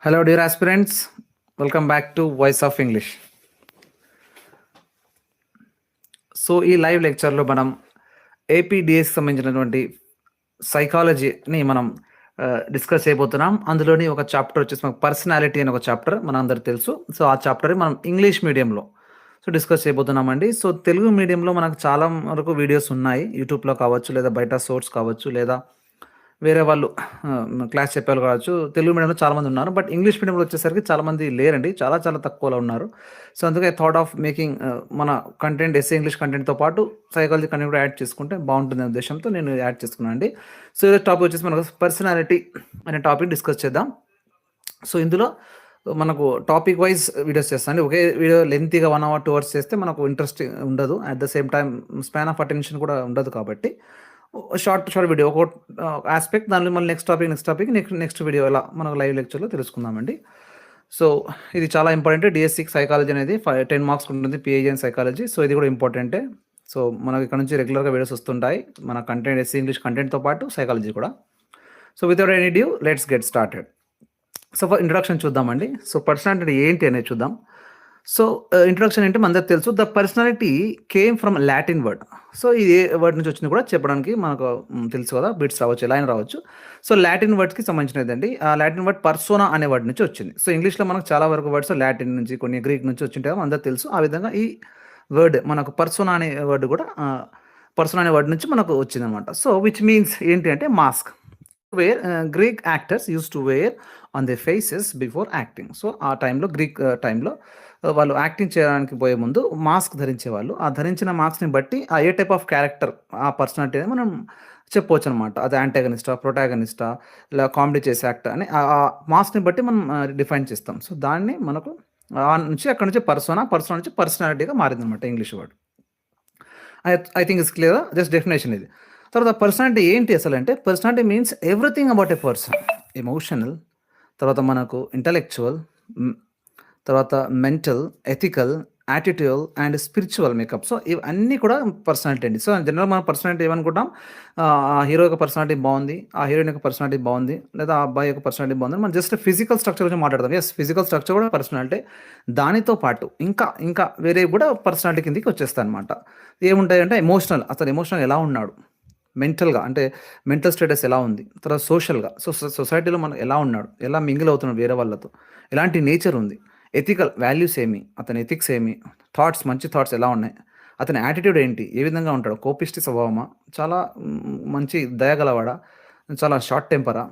Hello, dear aspirants. Welcome back to Voice of English. So ఈ live లెక్చర్లో మనం ఏపీడిఎస్కి సంబంధించినటువంటి సైకాలజీని మనం డిస్కస్ చేయబోతున్నాం. అందులోని ఒక చాప్టర్ వచ్చేసి మనకు పర్సనాలిటీ అని ఒక చాప్టర్ మన అందరికి తెలుసు. సో ఆ చాప్టర్ మనం ఇంగ్లీష్ మీడియంలో డిస్కస్ చేయబోతున్నామండి. సో తెలుగు మీడియంలో మనకు చాలా వరకు వీడియోస్ ఉన్నాయి, యూట్యూబ్లో కావచ్చు, లేదా బయట సోర్స్ కావచ్చు, లేదా వేరే వాళ్ళు క్లాస్ చెప్పేవాళ్ళు కావచ్చు. తెలుగు మీడియంలో చాలామంది ఉన్నారు, బట్ ఇంగ్లీష్ మీడియంలో వచ్చేసరికి చాలామంది లేరండి, చాలా చాలా తక్కువలో ఉన్నారు. సో అందుకే థాట్ ఆఫ్ మేకింగ్ మన కంటెంట్ ఎస్ఏ ఇంగ్లీష్ కంటెంట్తో పాటు సైకాలజీ కంటెంట్ కూడా యాడ్ చేసుకుంటే బాగుంటుంది అనే ఉద్దేశంతో నేను యాడ్ చేసుకున్నాను అండి. సో ఈ టాపిక్ వచ్చేసి మనకు పర్సనాలిటీ అనే టాపిక్ డిస్కస్ చేద్దాం. సో ఇందులో మనకు టాపిక్ వైజ్ వీడియోస్ చేస్తాను. ఒకే వీడియో లెంతీగా 1 hour 2 hours చేస్తే మనకు ఇంట్రెస్ట్ ఉండదు, at the same time span of attention కూడా ఉండదు. కాబట్టి షార్ట్ వీడియో ఒక ఆస్పెక్ట్, దానిలో మళ్ళీ నెక్స్ట్ టాపిక్ నెక్స్ట్ వీడియో ఇలా మనకు లైవ్ లెక్చర్లో తెలుసుకుందామండి. సో ఇది చాలా ఇంపార్టెంట్. డిఎస్సికి సైకాలజీ అనేది 10 marks ఉంటుంది, పిహెచ్డి అండ్ సైకాలజీ. సో ఇది కూడా ఇంపార్టెంటే. సో మనకి ఇక్కడ నుంచి రెగ్యులర్గా వీడియోస్ వస్తుంటాయి, మన కంటెంట్ ఎస్సీ ఇంగ్లీష్ కంటెంట్తో పాటు సైకాలజీ కూడా. So without any due let's get started. So introduction చూద్దామండి. సో పర్సనాలిటీ ఏంటి అనేది చూద్దాం. సో ఇంట్రొడక్షన్ అంటే మనందరికి తెలుసు, the personality came from Latin word. So ఇది ఏ వర్డ్ నుంచి వచ్చింది కూడా చెప్పడానికి మనకు తెలుసు కదా, బిట్స్ రావచ్చు, లైన్ రావచ్చు. సో లాటిన్ వర్డ్స్కి సంబంధించినదండి. ఆ లాటిన్ వర్డ్ పర్సోనా అనే వర్డ్ నుంచి వచ్చింది. సో ఇంగ్లీష్లో మనకు చాలా వరకు వర్డ్స్ లాటిన్ నుంచి, కొన్ని గ్రీక్ నుంచి వచ్చింటాయో అందరికి తెలుసు. ఆ విధంగా ఈ వర్డ్ మనకు పర్సోనా అనే వర్డ్ కూడా పర్సోనా అనే వర్డ్ నుంచి మనకు వచ్చింది అనమాట. సో విచ్ మీన్స్ ఏంటి అంటే mask, where Greek actors use to wear on the faces before acting. So ఆ టైంలో గ్రీక్ టైంలో వాళ్ళు యాక్టింగ్ చేయడానికి పోయే ముందు మాస్క్ ధరించేవాళ్ళు. ఆ ధరించిన మాస్క్ని బట్టి ఆ ఏ టైప్ ఆఫ్ క్యారెక్టర్, ఆ పర్సనాలిటీ అనేది మనం చెప్పవచ్చు అనమాట. అది యాంటాగనిస్టా, ప్రొటాగనిస్టా, ఇలా కామెడీ చేసే యాక్టర్ అని ఆ మాస్క్ని బట్టి మనం డిఫైన్ చేస్తాం. సో దాన్ని మనకు అక్కడ నుంచి పర్సోనా నుంచి పర్సనాలిటీగా మారింది అనమాట English word. I think it's clear. Just definition ఇది. తర్వాత పర్సనాలిటీ ఏంటి అసలు అంటే, personality means everything about a person. Emotional, తర్వాత మనకు ఇంటలెక్చువల్, తర్వాత mental, ethical, attitude and spiritual makeup. So ఇవన్నీ కూడా పర్సనాలిటీ అండి. సో జనరల్ మన పర్సనాలిటీ ఏమనుకుంటాం, ఆ హీరో యొక్క పర్సనాలిటీ బాగుంది, ఆ హీరోయిన్ యొక్క పర్సనాలిటీ బాగుంది, లేదా ఆ అబ్బాయి యొక్క పర్సనాలిటీ బాగుంది. మనం జస్ట్ ఫిజికల్ స్ట్రక్చర్ గురించి మాట్లాడతాం. ఎస్, ఫిజికల్ స్ట్రక్చర్ కూడా పర్సనాలిటీ. దానితో పాటు ఇంకా వేరే కూడా పర్సనాలిటీ కిందకి వచ్చేస్తాయి అనమాట. ఏముంటాయంటే ఎమోషనల్, అతను ఎమోషనల్ ఎలా ఉన్నాడు, మెంటల్గా అంటే మెంటల్ స్టేటస్ ఎలా ఉంది, తర్వాత సోషల్గా సొసైటీలో మనం ఎలా ఉన్నాడు, ఎలా మింగిల్ అవుతున్నాడు వేరే వాళ్ళతో, ఎలాంటి నేచర్ ఉంది, ఎథికల్ వాల్యూస్ ఏమి, అతని ఎథిక్స్ ఏమి, థాట్స్ మంచి థాట్స్ ఎలా ఉన్నాయి, అతని యాటిట్యూడ్ ఏంటి, ఏ విధంగా ఉంటాడు, కోపిష్టి స్వభావమా, చాలా మంచి దయగలవాడా, చాలా షార్ట్ టెంపరా,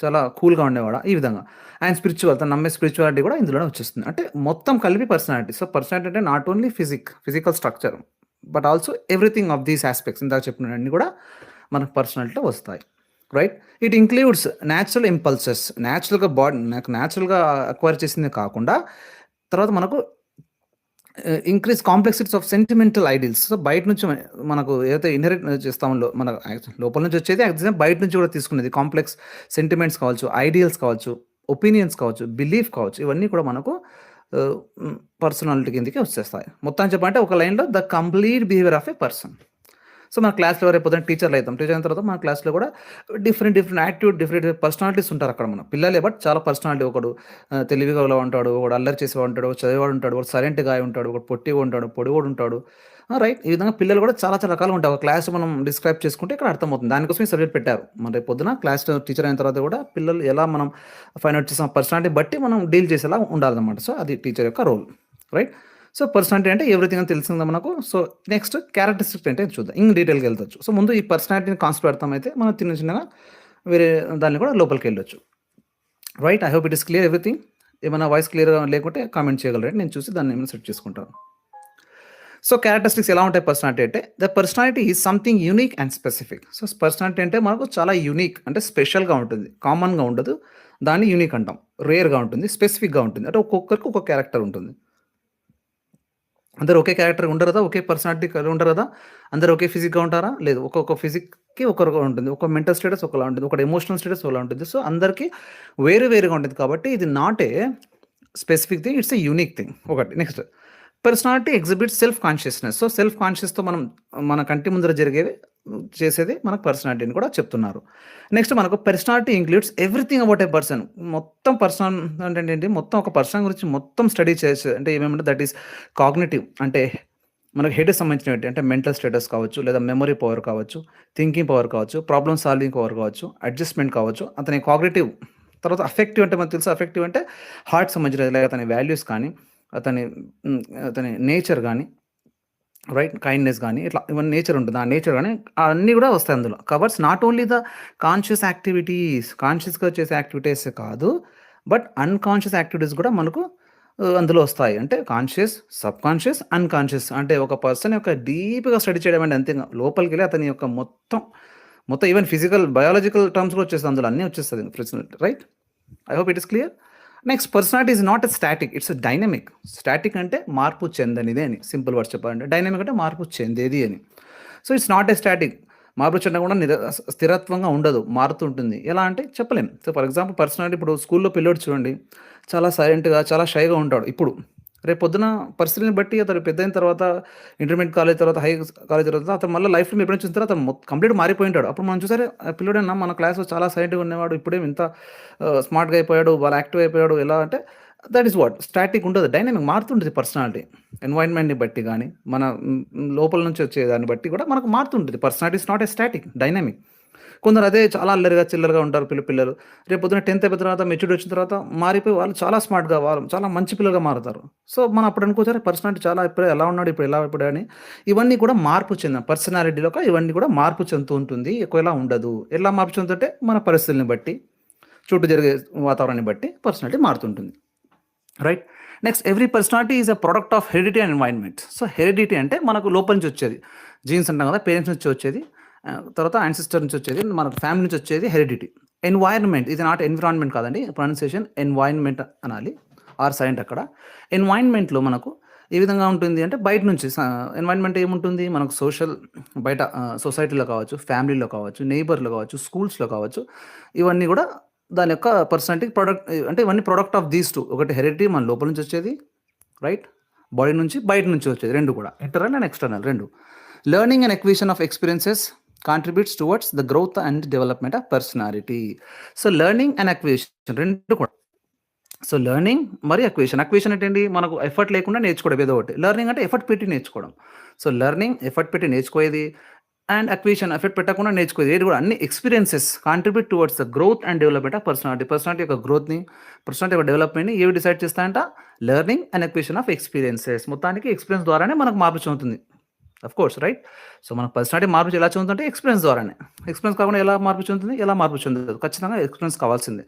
చాలా కూల్గా ఉండేవాడా, ఈ విధంగా. అండ్ స్పిరిచువల్, తను నమ్మే స్పిరిచువాలిటీ కూడా ఇందులోనే వచ్చేస్తుంది. అంటే మొత్తం కలిపి పర్సనాలిటీ. సో పర్సనాలిటీ అంటే not only physical structure but also everything of these aspects, ఇందాక చెప్పినవన్నీ కూడా మనకు పర్సనాలిటీలో వస్తాయి. Right. It includes natural impulses, న్యాచురల్గా నాకు న్యాచురల్గా అక్వైర్ చేసింది కాకుండా, తర్వాత మనకు increase complexities of sentimental ideals. So బయట నుంచి మనకు ఏదైతే ఇన్హెరిట్ చేస్తామో, మన లోపల నుంచి వచ్చేది, యాక్చువల్గా బయట నుంచి కూడా తీసుకునేది. కాంప్లెక్స్ సెంటిమెంట్స్ కావచ్చు, ఐడియల్స్ కావచ్చు, ఒపీనియన్స్ కావచ్చు, బిలీఫ్ కావచ్చు, ఇవన్నీ కూడా మనకు పర్సనాలిటీ కిందకి వచ్చేస్తాయి. మొత్తం చెప్పాలంటే ఒక లైన్లో the complete behaviour of A person. So మన క్లాస్లో రేపు పొద్దున టీచర్లు అవుతాం. టీచర్ అయిన తర్వాత మన క్లాస్లో కూడా డిఫరెంట్ యాటిట్యూడ్, డిఫరెంట్ పర్సనాలిటీస్ ఉంటారు అక్కడ. మన పిల్లలే, బట్ చాలా పర్సనాలిటీ. ఒకడు తెలివిగా ఉంటాడు, ఒకడు అల్లరి చేసేవాడు ఉంటాడు, ఒకడు చదివేవాడు ఉంటాడు, ఒకడు సైలెంట్గా ఉంటాడు, ఒకడు పొట్టిగా ఉంటాడు, పొడివాడు ఉంటాడు. రైట్. ఈ విధంగా పిల్లలు కూడా చాలా రకాలు ఉంటాయి. ఒక క్లాస్ మనం డిస్క్రైబ్ చేసుకుంటే ఇక్కడ అర్థమవుతుంది. దానికోసం ఈ సబ్జెక్ట్ పెట్టారు. మన రేపు పొద్దున క్లాస్ టీచర్ అయిన తర్వాత కూడా పిల్లలు ఎలా మనం ఫైండ్ అవుట్ చేసిన పర్సనాలిటీ బట్టి మనం డీల్ చేసేలా ఉండాలన్నమాట. సో అది టీచర్ యొక్క రోల్. రైట్. సో పర్సనాలిటీ అంటే ఎవ్రీథింగ్ అని తెలిసిందా మనకు. సో నెక్స్ట్ క్యారెక్టరిస్టిక్స్ అంటే చూద్దాం, డీటెయిల్గా వెళ్ళొచ్చు. సో ముందు ఈ పర్సనాలిటీని కాన్సెప్ట్ పెడతాం, అయితే మనం చిన్నగా వేరే దాన్ని కూడా లోపలికి వెళ్ళొచ్చు. Right. I hope it is clear everything. ఏమైనా వాయిస్ క్లియర్గా లేకుంటే కామెంట్ చేయగలరు, నేను చూసి దాన్ని ఏమైనా సెట్ చేసుకుంటాను. సో క్యారెక్టరిస్టిక్స్ ఎలా ఉంటాయి పర్సనాలిటీ అంటే, the personality is something unique and specific. So personality అంటే మనకు చాలా యూనిక్, అంటే స్పెషల్గా ఉంటుంది, కామన్గా ఉండదు. దాన్ని యూనిక్ అంటాం. రేర్గా ఉంటుంది, స్పెసిఫిక్గా ఉంటుంది. అంటే ఒక్కొక్కరికి ఒక్కొక్క క్యారెక్టర్ ఉంటుంది. అందరూ ఒకే క్యారెక్టర్ ఉండరు కదా, ఒకే పర్సనాలిటీ ఉండరు కదా. అందరూ ఒకే ఫిజిక్గా ఉంటారా? లేదు. ఒక్కొక్క ఫిజిక్కి ఒకరుగా ఉంటుంది, ఒక మెంటల్ స్టేటస్ ఒకలా ఉంటుంది, ఒక ఎమోషనల్ స్టేటస్ ఒకలా ఉంటుంది. సో అందరికీ వేరుగా ఉంటుంది. కాబట్టి ఇది not a specific thing, it's a unique thing. ఒకటి. Next personality exhibits self consciousness. So, self కాన్షియస్‌తో మనం మన కంటి ముందర జరిగేవి చేసేది మనకు పర్సనాలిటీ అని కూడా చెప్తున్నారు. నెక్స్ట్ మనకు personality includes everything about a person. మొత్తం పర్సన్ అంటే ఏంటి, మొత్తం ఒక పర్సన్ గురించి మొత్తం స్టడీ చేసి అంటే ఏమేమంటే దట్ ఈస్ కాగ్నిటివ్ అంటే మనకు హెడ్‌కి సంబంధించినవి అంటే మెంటల్ స్టేటస్ కావచ్చు, లేదా మెమరీ పవర్ కావచ్చు, థింకింగ్ పవర్ కావచ్చు, ప్రాబ్లమ్ సాల్వింగ్ పవర్ కావచ్చు, అడ్జస్ట్‌మెంట్ కావచ్చు, అతని కాగ్నిటివ్. తర్వాత అఫెక్టివ్ అంటే మనకు తెలుసా, అఫెక్టివ్ అంటే హార్ట్‌కి సంబంధించినది, లేదా అతని వాల్యూస్ కానీ, అతని అతని నేచర్ గానీ, రైట్, కైండ్‌నెస్ గానీ, ఇట్లా ఇవన్నీ నేచర్ ఉంటుంది. ఆ నేచర్ గానీ అన్నీ గూడా వస్తాయి అందులో. Covers not only the conscious activities, కాన్షియస్‌గా చేసే యాక్టివిటీసే కాదు, బట్ అన్‌కాన్షియస్ యాక్టివిటీస్ గూడా మనకు అందులో వస్తాయి. అంటే కాన్షియస్, సబ్‌కాన్షియస్, అన్‌కాన్షియస్ అంటే ఒక పర్సన్ యొక్క డీప్‌గా స్టడీ చేయడం అంటే అంతే లోపలికెళ్ళి అతని యొక్క మొత్తం ఈవెన్ ఫిజికల్, బయాలజికల్ టర్మ్స్ కూడా వచ్చేస్తాయి అందులో అన్నీ వచ్చేస్తది personality, right? I hope it is clear. Next personality is not a static, it's a dynamic. Static అంటే మార్పు చెందనిదే అని సింపుల్ వర్డ్స్ చెప్పాలంటే. డైనమిక్ అంటే మార్పు చెందేది అని. So, it's not a static. మార్పు చెందకుండా స్థిరత్వంగా ఉండదు, మారుతుంటుంది. ఎలా అంటే చెప్పలేం. సో, ఫర్ ఎగ్జాంపుల్ పర్సనాలిటీ ఇప్పుడు స్కూల్‌లో పిల్లోడు చూడండి, చాలా సైలెంట్‌గా, చాలా షైగా ఉంటాడు ఇప్పుడు. రేపొద్దున పరిస్థితిని బట్టి అతను పెద్దయిన తర్వాత ఇంటర్మీడియేట్ కాలేజ్ తర్వాత, హై కాలేజ్ తర్వాత అతను మళ్ళీ లైఫ్‌లో మీరు ఎప్పుడైనా చూసిన తర్వాత అతను కంప్లీట్‌గా మారిపోయుంటాడు. అప్పుడు మనం చూసారే ఆ పిల్లోడేనా మన క్లాస్‌లో చాలా సైలెంట్‌గా ఉండేవాడు, ఇప్పుడేమో ఇంత స్మార్ట్‌గా అయిపోయాడు, బాగా యాక్టివ్ అయిపోయాడు. ఎలా అంటే దట్ ఈస్ వాట్ స్టాటిక్ ఉండదు. డైనమిక్ మారుతుంటది పర్సనాలిటీ. ఎన్వైర్న్‌మెంట్‌ని బట్టి గానీ, మన లోపల నుంచి వచ్చే దాన్ని బట్టి కూడా మనకు మారుతుంటది. Personality is not a static, dynamic. కొందరు అదే చాలా అల్లరిగా, చిల్లరగా ఉంటారు పిల్లలు. రేపు పొద్దున 10థ్ అయిపోయిన తర్వాత, మెచ్యూరిటీ వచ్చిన తర్వాత మారిపోయి వాళ్ళు చాలా స్మార్ట్‌గా, వాళ్ళు చాలా మంచి పిల్లలుగా మారుతారు. సో, మనం అప్పుడు అనుకోవచ్చు అరే పర్సనాలిటీ చాలా ఇప్పుడే ఎలా ఉన్నాడు, ఇప్పుడు ఎలా అయిపోయాడు అని. ఇవన్నీ కూడా మార్పు చెందిన పర్సనాలిటీలో ఇవన్నీ కూడా మార్పు చెందుతూ ఉంటుంది. ఎక్కువలా ఉండదు. ఎలా మార్పు చెందుతుంటే మన పరిస్థితుల్ని బట్టి, చుట్టూ జరిగే వాతావరణాన్ని బట్టి పర్సనాలిటీ మారుతుంటుంది. Right. Next every personality is a product of heredity and environment. So, heredity అంటే మనకు లోపల నుంచి వచ్చేది. జీన్స్ అంటాం కదా, పేరెంట్స్ నుంచి వచ్చేది. తర్వాత యాన్సిస్టర్ నుంచి వచ్చేది, మనకు ఫ్యామిలీ నుంచి వచ్చేది హెరిడిటీ. ఎన్వైర్న్మెంట్ ఇది నాట్ ఎన్విరాన్మెంట్ కాదండి, ప్రొనౌన్సియేషన్ ఎన్వైర్న్మెంట్ అనాలి, ఆర్ సైలెంట్ అక్కడ. ఎన్వైర్న్మెంట్‌లో మనకు ఏ విధంగా ఉంటుంది అంటే బయట నుంచి ఎన్వైర్న్మెంట్ ఏముంటుంది మనకు బయట సొసైటీలో కావచ్చు, ఫ్యామిలీలో కావచ్చు, నెయిబర్‌లో కావచ్చు, స్కూల్స్‌లో కావచ్చు, ఇవన్నీ కూడా దాని యొక్క పర్సనాలిటీ ప్రొడక్ట్. అంటే ఇవన్నీ ప్రొడక్ట్ ఆఫ్ దీస్ 2. ఒకటి హెరిడిటీ మన లోపల నుంచి వచ్చేది, రైట్, బాడీ నుంచి, బయట నుంచి వచ్చేది, 2 కూడా internal and external 2. Learning and acquisition of experiences contributes towards the growth and development of personality. So, learning and acquisition 2 కూడా. సో, లెర్నింగ్ మరియు అక్విజిషన్. అక్విజిషన్ అంటే ఏంటి, మనకు ఎఫర్ట్ లేకుండా నేర్చుకోవడం ఏదో ఒకటి. లెర్నింగ్ అంటే ఎఫర్ట్ పెట్టి నేర్చుకోవడం. సో, లెర్నింగ్ ఎఫర్ట్ పెట్టి నేర్చుకోయేది, అండ్ అక్విజిషన్ ఎఫర్ట్ పెట్టకుండా నేర్చుకోయేది. ఏది కూడా అన్ని experiences contribute towards the growth and development of personality. Personality యొక్క గ్రోత్‌ని, పర్సనాలిటీ యొక్క డెవలప్‌మెంట్‌ని ఏవి డిసైడ్ చేస్తాయంట, learning and acquisition of experiences. మొత్తానికి ఎక్స్‌పీరియన్స్ ద్వారానే మనకు మార్పు చెందుతుంది. Course, right. సో, మన పర్సనాలిటీ మార్పు ఎలా చెందుతుంటే ఎక్స్‌పీరియన్స్ ద్వారానే. ఎక్స్‌పీరియన్స్ కాకుండా ఎలా మార్పు చెందుతుంది, ఎలా మార్పు చెందదు. ఖచ్చితంగా ఎక్స్‌పీరియన్స్ కావాల్సిందే.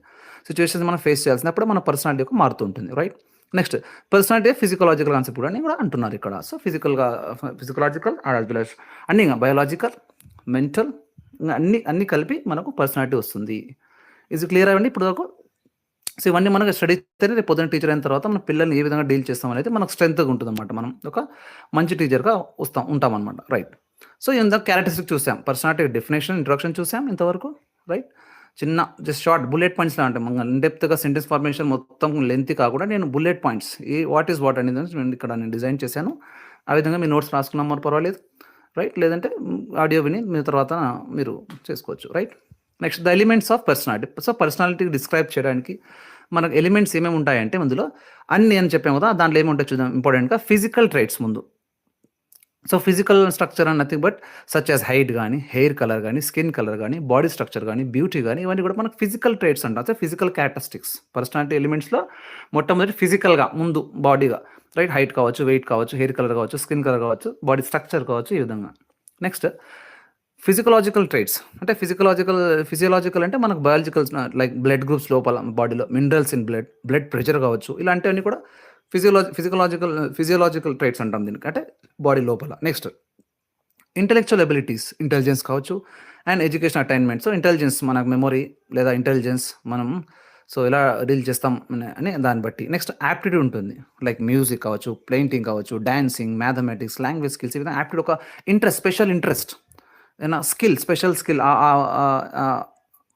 సిట్యుయేషన్స్ మనం ఫేస్ చేయాల్సినప్పుడు మన పర్సనాలిటీ యొక్క మారుతూ ఉంటుంది, రైట్. నెక్స్ట్ పర్సనాలిటీ ఫిజికలాజికల్ కాన్సెప్ట్ కూడా అని కూడా అంటున్నారు ఇక్కడ. సో, ఫిజికలాజికల్ యాజ్ వెల్ యాజ్ అన్నీ బయోలాజికల్, మెంటల్, అన్నీ కలిపి మనకు పర్సనాలిటీ వస్తుంది. ఇది క్లియర్ అవ్వండి ఇప్పుడు వరకు. సో, ఇవన్నీ మనకు స్టడీ చేస్తేనే రేపు పొద్దున్న టీచర్ అయిన తర్వాత మన పిల్లల్ని ఏ విధంగా డీల్ చేస్తాం అనేది మనకు స్ట్రెంగ్త్‌గా ఉంటుందన్నమాట. మనం ఒక మంచి టీచర్‌గా ఉంటామన్నమాట, రైట్. సో, ఇందాక క్యారెక్టరిస్టిక్ చూసాం, పర్సనాలిటీ డెఫినేషన్, ఇంట్రొడక్షన్ చూసాం ఇంతవరకు, రైట్. చిన్న జస్ట్ షార్ట్ బుల్లెట్ పాయింట్స్‌లా అంటే ఇన్ డెప్త్‌గా సెంటెన్స్ ఫార్మేషన్ మొత్తం లెంతీ కాకుండా నేను bullet points what is what అనేది ఇక్కడ నేను డిజైన్ చేశాను. ఆ విధంగా మీ నోట్స్ రాసుకున్నా మరి పర్వాలేదు, రైట్. లేదంటే ఆడియో విని మీ తర్వాత మీరు చేసుకోవచ్చు, right. Next the elements of personality. So, personality describe చేయడానికి మనకు ఎలిమెంట్స్ ఏమేమి ఉంటాయంటే అందులో అన్నీ అని చెప్పాము కదా, దాంట్లో ఏముంటాయి చూద్దాం. ఇంపార్టెంట్‌గా ఫిజికల్ ట్రైట్స్ ముందు. So, physical structure and nothing but such as height గానీ, హెయిర్ కలర్ గానీ, స్కిన్ కలర్ గానీ, బాడీ స్ట్రక్చర్ గానీ, బ్యూటీ గానీ, ఇవన్నీ కూడా మనకు ఫిజికల్ ట్రైట్స్ అంటాం. సో, ఫిజికల్ క్యారెక్టరిస్టిక్స్ పర్సనాలిటీ ఎలిమెంట్స్‌లో మొట్టమొదటి ఫిజికల్‌గా ముందు బాడీగా, రైట్. హైట్ కావచ్చు, వెయిట్ కావచ్చు, హెయిర్ కలర్ కావచ్చు, స్కిన్ కలర్ కావచ్చు, బాడీ స్ట్రక్చర్ కావచ్చు, ఈ విధంగా. నెక్స్ట్ ఫిజికలాజికల్ ట్రైట్స్ అంటే ఫిజియోలాజికల్ అంటే మనకు బయాలజికల్ లైక్ బ్లడ్ గ్రూప్స్ లోపల బాడీలో మినరల్స్ ఇన్ బ్లడ్ ప్రెషర్ కావచ్చు, ఇలాంటివన్నీ కూడా ఫిజియోలాజికల్ ట్రైట్స్ అంటాం దీనికి, అంటే బాడీ లోపల. నెక్స్ట్ ఇంటెలెక్చువల్ ఎబిలిటీస్, ఇంటెలిజెన్స్ కావచ్చు, and education attainment. So, intelligence మనకు మెమొరీ లేదా ఇంటెలిజెన్స్ మనం సో ఎలా డీల్ చేస్తాం అని దాన్ని బట్టి. నెక్స్ట్ యాప్టిట్యూడ్ ఉంటుంది, లైక్ మ్యూజిక్ కావచ్చు, పెయింటింగ్ కావచ్చు, డాన్సింగ్, మ్యాథమెటిక్స్, లాంగ్వేజ్ స్కిల్స్, ఈ విధంగా యాప్టిట్యూడ్ ఒక ఇంట్రెస్ట్, స్పెషల్ ఇంట్రెస్ట్, ఏదైనా స్కిల్, స్పెషల్ స్కిల్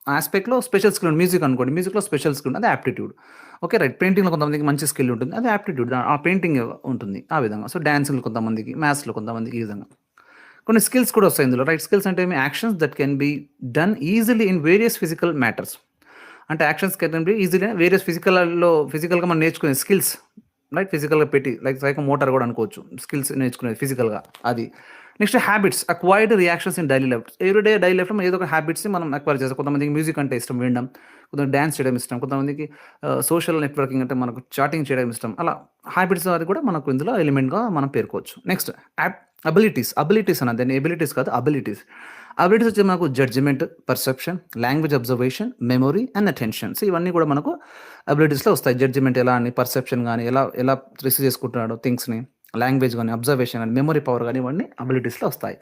ఆస్పెక్ట్‌లో స్పెషల్ స్కిల్ మ్యూజిక్ అనుకోండి. మ్యూజిక్‌లో స్పెషల్ స్కిల్ అది యాప్టిట్యూడ్. ఓకే. రైట్. పెయింటింగ్‌లో కొంతమందికి మంచి స్కిల్ ఉంటుంది. అది యాప్టిట్యూడ్. ఆ పెయింటింగ్ ఉంటుంది. ఆ విధంగా. సో, డాన్స్‌లో కొంతమందికి, మ్యాథ్స్‌లో కొంతమందికి ఈ విధంగా. కొన్ని స్కిల్స్ కూడా వస్తాయి ఇందులో. రైట్. స్కిల్స్ అంటే ఏమి actions that can be done easily in various physical matters. అంటే actions can be easily various ఫిజికల్‌గా మనం నేర్చుకునే స్కిల్స్. రైట్. ఫిజికల్‌గా పెట్టి లైక్ సైకోమోటర్ కూడా అనుకోవచ్చు. స్కిల్స్ నేర్చుకునేది ఫిజికల్‌గా అది. Next habits acquired reactions in daily life. Everyday daily లైఫ్‌లో ఏదో ఒక హ్యాబిట్స్‌ని మనం అక్వైర్ చేస్తాం. కొంతమందికి మ్యూజిక్ అంటే ఇష్టం వినడం. కొంతమందికి డాన్స్ చేయడం ఇష్టం. కొంతమందికి సోషల్ నెట్వర్కింగ్ అంటే మనకు చాటింగ్ చేయడం ఇష్టం. అలా హ్యాబిట్స్ అది కూడా మనకు ఇందులో ఎలిమెంట్‌గా మనం పేర్కోవచ్చు. నెక్స్ట్ అబిలిటీస్ అన్నది దాన్ని ఎబిలిటీస్ కాదు అబిలిటీస్. అబిలిటీస్ వచ్చి మనకు judgement, perception, language observation, memory and attention. So, ఇవన్నీ కూడా మనకు అబిలిటీస్‌లో వస్తాయి. జడ్జ్‌మెంట్ ఎలా అని, పర్సెప్షన్ గాని, ఎలా ఎలా రిసీవ్ చేసుకుంటున్నాడో థింగ్స్‌ని, లాంగ్వేజ్ గాని, అబ్జర్వేషన్ గాని, మెమరీ పవర్ గాని ఇవన్నీ అబిలిటీస్‌లో వస్తాయి.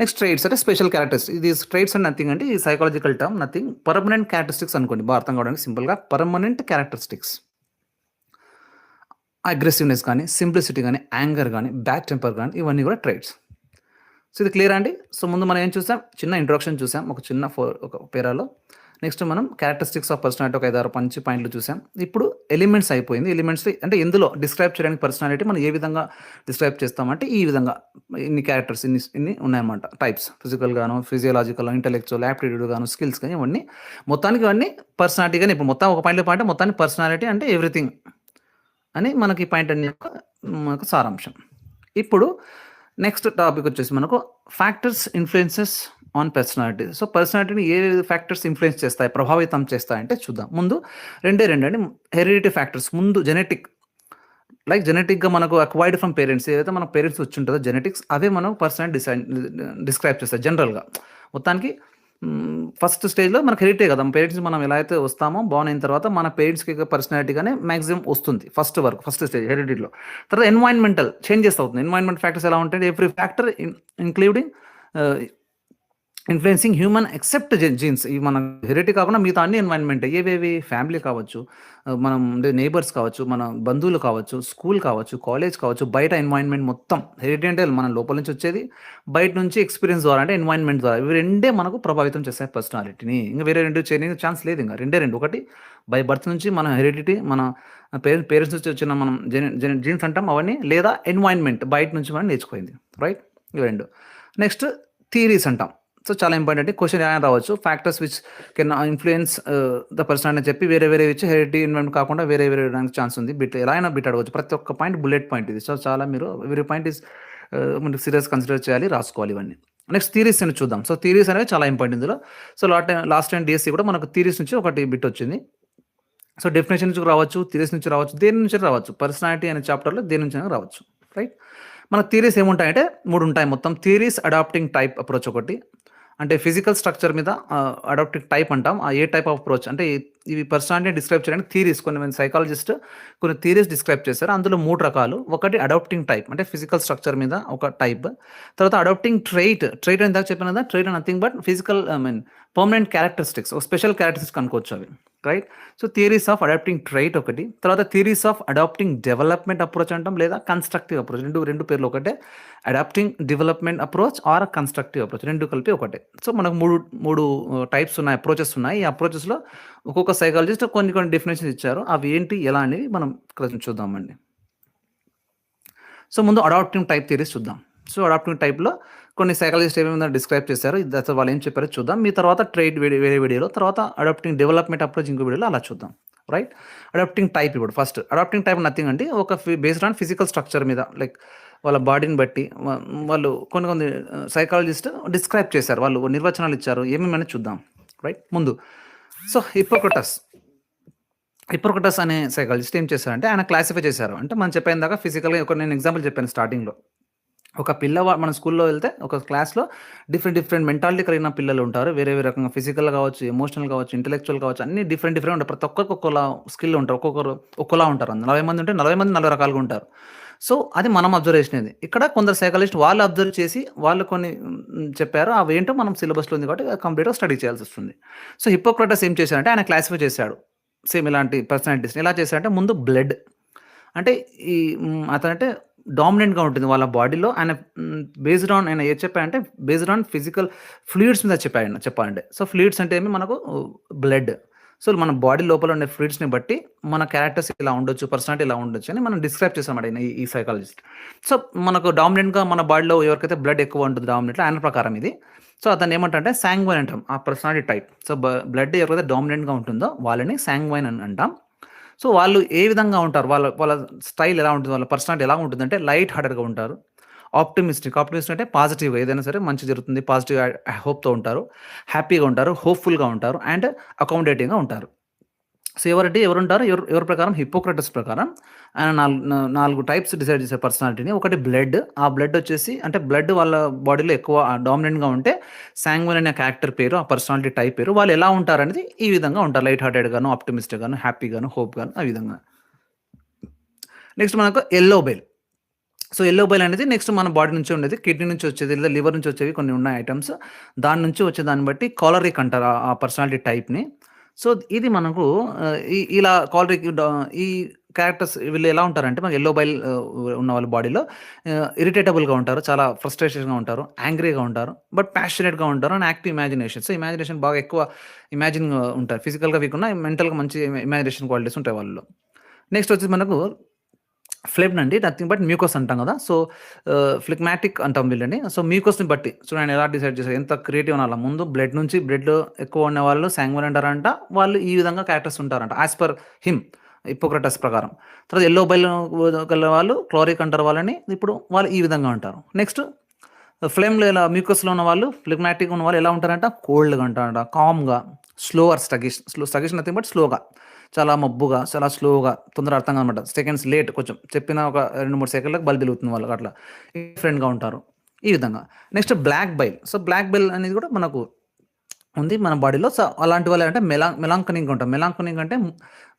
నెక్స్ట్ ట్రైట్స్ అంటే స్పెషల్ క్యారెక్టరిస్టిక్స్. ఇది ట్రైట్స్ అంటే నథింగ్ అంటే ఈ psychological term nothing permanent characteristics అనుకోండి. బాగా అర్థం కావడానికి సింపుల్‌గా పర్మనెంట్ క్యారెక్టరిస్టిక్స్. అగ్రెసివ్‌నెస్ గాని, సింప్లిసిటీ గాని, యాంగర్ గాని, బ్యాడ్ టెంపర్ గాని ఇవన్నీ కూడా ట్రైట్స్. సో, ఇది క్లియరా అండి? సో, ముందు మనం ఏం చూసాం? చిన్న ఇంట్రొడక్షన్ చూసాం. ఒక చిన్న ఒక పేరాలో. నెక్స్ట్ మనం క్యారెక్టరిస్టిక్స్ ఆఫ్ పర్సనాలిటీ ఒక 5, 6 మంచి పాయింట్లు చూసాం. ఇప్పుడు ఎలిమెంట్స్ అయిపోయింది. ఎలిమెంట్స్ అంటే ఎందులో డిస్క్రైబ్ చేయడానికి పర్సనాలిటీ మనం ఏ విధంగా డిస్క్రైబ్ చేస్తామంటే ఈ విధంగా ఇన్ని క్యారెక్టర్స్ ఇన్ని ఉన్నాయన్నమాట. టైప్స్ ఫిజికల్ గాను, ఫిజియోలాజికల్, ఇంటెలెక్చువల్, యాప్టిట్యూడ్ గాను, స్కిల్స్ గాని ఇవన్నీ మొత్తానికి ఇవన్నీ పర్సనాలిటీ గాని ఇప్పుడు మొత్తం ఒక పాయింట్‌లో పాయింట్ మొత్తానికి పర్సనాలిటీ అంటే ఎవ్రీథింగ్ అని మనకి ఈ పాయింట్ అన్ని యొక్క మనకు సారాంశం. ఇప్పుడు నెక్స్ట్ టాపిక్ వచ్చేసి మనకు factors influences on personality. So, పర్సనాలిటీని ఏ ఫ్యాక్టర్స్ ఇన్‌ఫ్లుయెన్స్ చేస్తాయి, ప్రభావితం చేస్తాయంటే చూద్దాం. ముందు రెండే అండి. హెరిడిటీ ఫ్యాక్టర్స్ ముందు జెనెటిక్‌గా మనకు అక్వైర్డ్ ఫ్రమ్ పేరెంట్స్ ఏదైతే మన పేరెంట్స్ వచ్చి ఉంటుందో జెనెటిక్స్ అవే మనం పర్సనాలిటీ డిస్క్రైబ్ చేస్తాయి జనరల్‌గా. మొత్తానికి ఫస్ట్ స్టేజ్‌లో మనకు హెరిడిటీ కదా! పేరెంట్స్ మనం ఎలా అయితే వస్తామో బోర్న్ అయిన తర్వాత మన పేరెంట్స్‌కి పర్సనాలిటీగానే మాక్సిమం వస్తుంది. ఫస్ట్ స్టేజ్ హెరిడిటీలో. తర్వాత ఎన్వైర్న్‌మెంటల్ చేంజెస్ అవుతుంది. ఎన్వైర్న్‌మెంట్ ఫ్యాక్టర్స్ ఎలా ఉంటాయంటే every factor including ah, influencing human except genes. ఇవి మన హెరిడిటీ కాకుండా మిగతా అన్ని ఎన్వైర్న్‌మెంటే. ఏవేవి ఫ్యామిలీ కావచ్చు, మనం ఉండే నైబర్స్ కావచ్చు, మన బంధువులు కావచ్చు, స్కూల్ కావచ్చు, కాలేజ్ కావచ్చు, బయట ఎన్వైర్న్‌మెంట్ మొత్తం. హెరిడిటీ అంటే మన లోపల నుంచి వచ్చేది, బయట నుంచి ఎక్స్‌పీరియన్స్ ద్వారా అంటే ఎన్వైర్న్‌మెంట్ ద్వారా. ఇవి రెండే మనకు ప్రభావితం చేస్తాయి పర్సనాలిటీని. ఇంక వేరే 2 చేయడానికి ఛాన్స్ లేదు ఇంక. రెండే 2. ఒకటి బై బర్త్ నుంచి మన హెరిడిటీ మన పేరెంట్స్ నుంచి వచ్చిన మనం జీన్స్ అంటాం అవన్నీ. లేదా ఎన్వైర్న్‌మెంట్ బయట నుంచి మనం నేర్చుకుంది. రైట్? ఇవి 2. నెక్స్ట్ థియరీస్ అంటాం. సో, చాలా ఇంపార్టెంట్. క్వెషన్ ఏమైనా రావచ్చు. Factors which can influence the person అని చెప్పి వేరే ఇచ్చి హెరిడిటీ ఎన్వైర్న్‌మెంట్ కాకుండా వేరే ఇవ్వడానికి ఛాన్స్ ఉంది. ఎలా అయినా బిట్ అడగవచ్చు. ప్రతి ఒక్క పాయింట్ బుల్లెట్ పాయింట్ ఇది. సో, చాలా మీరు ఎవ్రీ పాయింట్ ఈస్ మీరు సీరియస్ కన్సిడర్ చేయాలి, రాసుకోవాలి ఇవన్నీ. నెక్స్ట్ థియరీస్ అని చూద్దాం. సో, థియరీస్ అనేవి చాలా ఇంపార్టెంట్ ఇందులో. సో, లాస్ట్ టైం డీఎస్సీ కూడా మనకు థియరీస్ నుంచి ఒకటి బిట్ వచ్చింది. సో, డెఫినిషన్ నుంచి రావచ్చు, థియరీస్ నుంచి రావచ్చు, దేని నుంచి రావచ్చు. పర్సనాలిటీ అనే చాప్టర్‌లో దేని నుంచైనా రావచ్చు. రైట్? మన థియరీస్ ఏముంటాయంటే 3 ఉంటాయి మొత్తం. థియరీస్ అడాప్టింగ్ టైప్ అప్రోచ్ ఒకటి. అంటే ఫిజికల్ స్ట్రక్చర్ మీద అడాప్టివ్ టైప్ అంటాం. ఏ టైప్ ఆఫ్ అప్రోచ్ అంటే ఇవి పర్సనాలిటీని డిస్క్రైబ్ చేయడానికి థియరీస్ కొన్ని సైకాలజిస్ట్ కొన్ని థియరీస్ డిస్క్రైబ్ చేశారు. అందులో 3 రకాలు. ఒకటి అడాప్టింగ్ టైప్ అంటే ఫిజికల్ స్ట్రక్చర్ మీద ఒక టైప్. తర్వాత అడాప్టింగ్ ట్రైట్ ఇందాక చెప్పాను కదా! Trait nothing but physical permanent characteristics ఒక స్పెషల్ క్యారెక్టరిస్టిక్స్ అనుకోవచ్చు అవి. Right? So, theories of adapting trait ఒకటి. తర్వాత theories of adapting development approach అంటాం లేదా కన్‌స్ట్రక్టివ్ అప్రోచ్. రెండు పేర్లు ఒకటే. Adapting development approach or constructive approach 2 కలిపి ఒకటే. సో, మనకు 3 టైప్స్ ఉన్నాయి. అప్రోచెస్ ఉన్నాయి. ఈ అప్రోచెస్‌లో ఒక్కొక్క సైకాలజిస్ట్ కొన్ని డెఫినిషన్స్ ఇచ్చారు. అవి ఏంటి, ఎలా అనేవి మనం చూద్దామండి. సో, ముందు అడాప్టివ్ టైప్ థియరీస్ చూద్దాం. సో, అడాప్టివ్ టైప్‌లో కొన్ని సైకాలజిస్ట్ ఏమేమి డిస్క్రైబ్ చేశారో వాళ్ళు ఏం చెప్పారో చూద్దాం. మీ తర్వాత ట్రైట్ వేరే వీడియోలో, తర్వాత అడాప్టింగ్ డెవలప్మెంట్ అప్రోచ్ ఇంకో వీడియోలో అలా చూద్దాం. రైట్? అడాప్టింగ్ టైప్ ఇప్పుడు ఫస్ట్. అడాప్టింగ్ టైప్ నథింగ్ అంటే ఒక బేస్డ్ ఆన్ ఫిజికల్ స్ట్రక్చర్ మీద లైక్ వాళ్ళ బాడీని బట్టి వాళ్ళు కొన్ని సైకాలజిస్ట్ డిస్క్రైబ్ చేశారు. వాళ్ళు నిర్వచనాలు ఇచ్చారు. ఏమేమని చూద్దాం. రైట్? ముందు సో, హిప్పోక్రటస్ అనే సైకాలజిస్ట్ ఏం చేశారంటే ఆయన క్లాసిఫై చేశారు. అంటే మనం చెప్పాను దాకా ఫిజికల్‌గా నేను ఎగ్జాంపుల్ చెప్పాను స్టార్టింగ్‌లో. ఒక మన స్కూల్‌లో వెళ్తే ఒక క్లాస్‌లో డిఫరెంట్ మెంటాలిటీ కలిగిన పిల్లలు ఉంటారు. వేరే రకంగా ఫిజికల్ కావచ్చు, ఎమోషనల్ కావచ్చు, ఇంటెలెక్చువల్ కావచ్చు అన్నీ డిఫరెంట్ ఉంటాయి. ప్రతి ఒక్కరికి ఒక్కోలా స్కిల్ ఉంటారు. ఒక్కొక్కరు ఒక్కోలా ఉంటారు. 40 మంది ఉంటే 40 మంది 40 రకాలుగా ఉంటారు. సో, అది మనం అబ్జర్వేషన్ ఇది. ఇక్కడ కొందరు సైకాలజిస్ట్ వాళ్ళు అబ్జర్వ్ చేసి వాళ్ళు కొన్ని చెప్పారు. అవేంటో మనం సిలబస్‌లో ఉంది కాబట్టి కంప్లీట్‌గా స్టడీ చేయాల్సొస్తుంది. సో, హిప్పోక్రటస్ ఏం చేశారంటే ఆయన క్లాసిఫై చేశాడు. సేమ్ ఇలాంటి పర్సనాలిటీస్‌ని. ఎలా చేశాడంటే ముందు బ్లడ్ అంటే అతనంటే డామినెంట్‌గా ఉంటుంది వాళ్ళ బాడీలో. ఆయన బేస్డ్ ఆన్ ఆయన ఏది చెప్పాడంటే బేస్డ్ ఆన్ ఫిజికల్ ఫ్లూయిడ్స్ మీద చెప్పాడాయన చెప్పాలంటే. సో, ఫ్లూయిడ్స్ అంటే ఏమి మనకు బ్లడ్. సో, మన బాడీ లోపల ఉండే ఫ్లూయిడ్స్‌ని బట్టి మన క్యారెక్టర్స్ ఇలా ఉండొచ్చు, పర్సనాలిటీ ఇలా ఉండొచ్చు అని మనం డిస్క్రైబ్ చేసామన్నమాట ఈ సైకాలజిస్ట్. సో, మనకు డామినెంట్‌గా మన బాడీలో ఎవరికైతే బ్లడ్ ఎక్కువ ఉంటుంది డామినెంట్‌లో ఆయన ప్రకారం ఇది. సో, అతన్ని ఏమంటారంటే సాంగ్వైన్ అంటాం. ఆ పర్సనాలిటీ టైప్. సో, బ్లడ్ ఎవరైతే డామినెంట్‌గా ఉంటుందో వాళ్ళని సాంగ్వైన్ అని అంటాం. సో, వాళ్ళు ఏ విధంగా ఉంటారు? వాళ్ళ వాళ్ళ స్టైల్ ఎలా ఉంటుంది? వాళ్ళ పర్సనాలిటీ ఎలా ఉంటుందంటే లైట్ హార్టెడ్‌గా ఉంటారు. ఆప్టిమిస్టిక్ అంటే పాజిటివ్‌గా ఏదైనా సరే మంచి జరుగుతుంది. పాజిటివ్ హోప్‌తో ఉంటారు. హ్యాపీగా ఉంటారు. హోప్‌ఫుల్‌గా ఉంటారు. అండ్ అకామిడేటింగ్‌గా ఉంటారు. సో, ఎవరుంటారు? ఎవరి ప్రకారం హిప్పోక్రటస్ ప్రకారం ఆయన 4 టైప్స్ డిసైడ్ చేశారు పర్సనాలిటీని. ఒకటి బ్లడ్. ఆ బ్లడ్ వచ్చేసి అంటే బ్లడ్ వాళ్ళ బాడీలో ఎక్కువ డామినెంట్‌గా ఉంటే సాంగ్విన్ అనే క్యారెక్టర్ పేరు, ఆ పర్సనాలిటీ టైప్ పేరు. వాళ్ళు ఎలా ఉంటారనేది ఈ విధంగా ఉంటారు. లైట్ హార్టెడ్‌గాను, ఆప్టిమిస్టిక్‌గాను, హ్యాపీగాను, హోప్‌గాను ఆ విధంగా. నెక్స్ట్ మనకు yellow bell. So, yellow bile అనేది నెక్స్ట్ మన బాడీ నుంచి ఉండేది. కిడ్నీ నుంచి వచ్చేది లేదా లివర్ నుంచి వచ్చేవి కొన్ని ఉన్నాయి ఐటెమ్స్. దాని నుంచి వచ్చే దాన్ని బట్టి కాలరిక్ అంటారు ఆ పర్సనాలిటీ టైప్‌ని. సో, ఇది మనకు ఇలా కాలరిక్ ఈ క్యారెక్టర్స్ వీళ్ళు ఎలా ఉంటారంటే మనకు యెల్లో బైల్ ఉన్న వాళ్ళ బాడీలో ఇరిటేటబుల్‌గా ఉంటారు. చాలా ఫ్రస్ట్రేషన్‌గా ఉంటారు. యాంగ్రీగా ఉంటారు. బట్ ప్యాషనేట్‌గా ఉంటారు. And active imagination. So, imagination బాగా ఎక్కువ ఇమాజిన్‌గా ఉంటారు. ఫిజికల్‌గా వీక్ ఉన్నా మెంటల్‌గా మంచి ఇమాజినేషన్ క్వాలిటీస్ ఉంటాయి వాళ్ళలో. నెక్స్ట్ వచ్చేసి మనకు ఫ్లెమ్ అండి. నథింగ్ బట్ మ్యూకస్ అంటాం గదా! సో, ఫ్లెగ్మాటిక్ అంటాం వీళ్ళని. సో, మ్యూకస్‌ని బట్టి చూడండి ఎలా డిసైడ్ చేశారు. ఎంత క్రియేటివ్ అనాల. ముందు బ్లడ్ ఎక్కువ ఉన్నవాళ్ళు సాంగ్విన్ అంటారంట. వాళ్ళు ఈ విధంగా క్యారెక్టర్స్ ఉంటారంట. యాస్ పర్ హిమ్ హిప్పోక్రటస్ ప్రకారం. తర్వాత యెల్లో బైల్ గల వాళ్ళు క్లోరిక్ అంటారు వాళ్ళని. ఇప్పుడు వాళ్ళు ఈ విధంగా ఉంటారు. నెక్స్ట్ ఫ్లేమ్‌లో ఇలా మ్యూకస్‌లో ఉన్నవాళ్ళు ఫ్లెగ్మాటిక్‌గా ఉన్నవాళ్ళు ఎలా ఉంటారంట? కోల్డ్‌గా ఉంటారంట. కామ్‌గా, స్టగిష్ నథింగ్ బట్ స్లోగా. చాలా మబ్బుగా, చాలా స్లోగా, తొందరగా అర్థం కాదనమాట. సెకండ్స్ లేట్ కొంచెం. చెప్పిన ఒక 2, 3 సెకన్లకు బల్బెలుగుతుంది వాళ్ళకి అట్లా. డిఫరెంట్‌గా ఉంటారు. ఈ విధంగా. Next black bile. So, black bile అనేది కూడా మనకు ఉంది మన బాడీలో. సో, అలాంటి వాళ్ళు అంటే మెలాంకనిక్‌గా ఉంటాం. మెలాంకనిక్ అంటే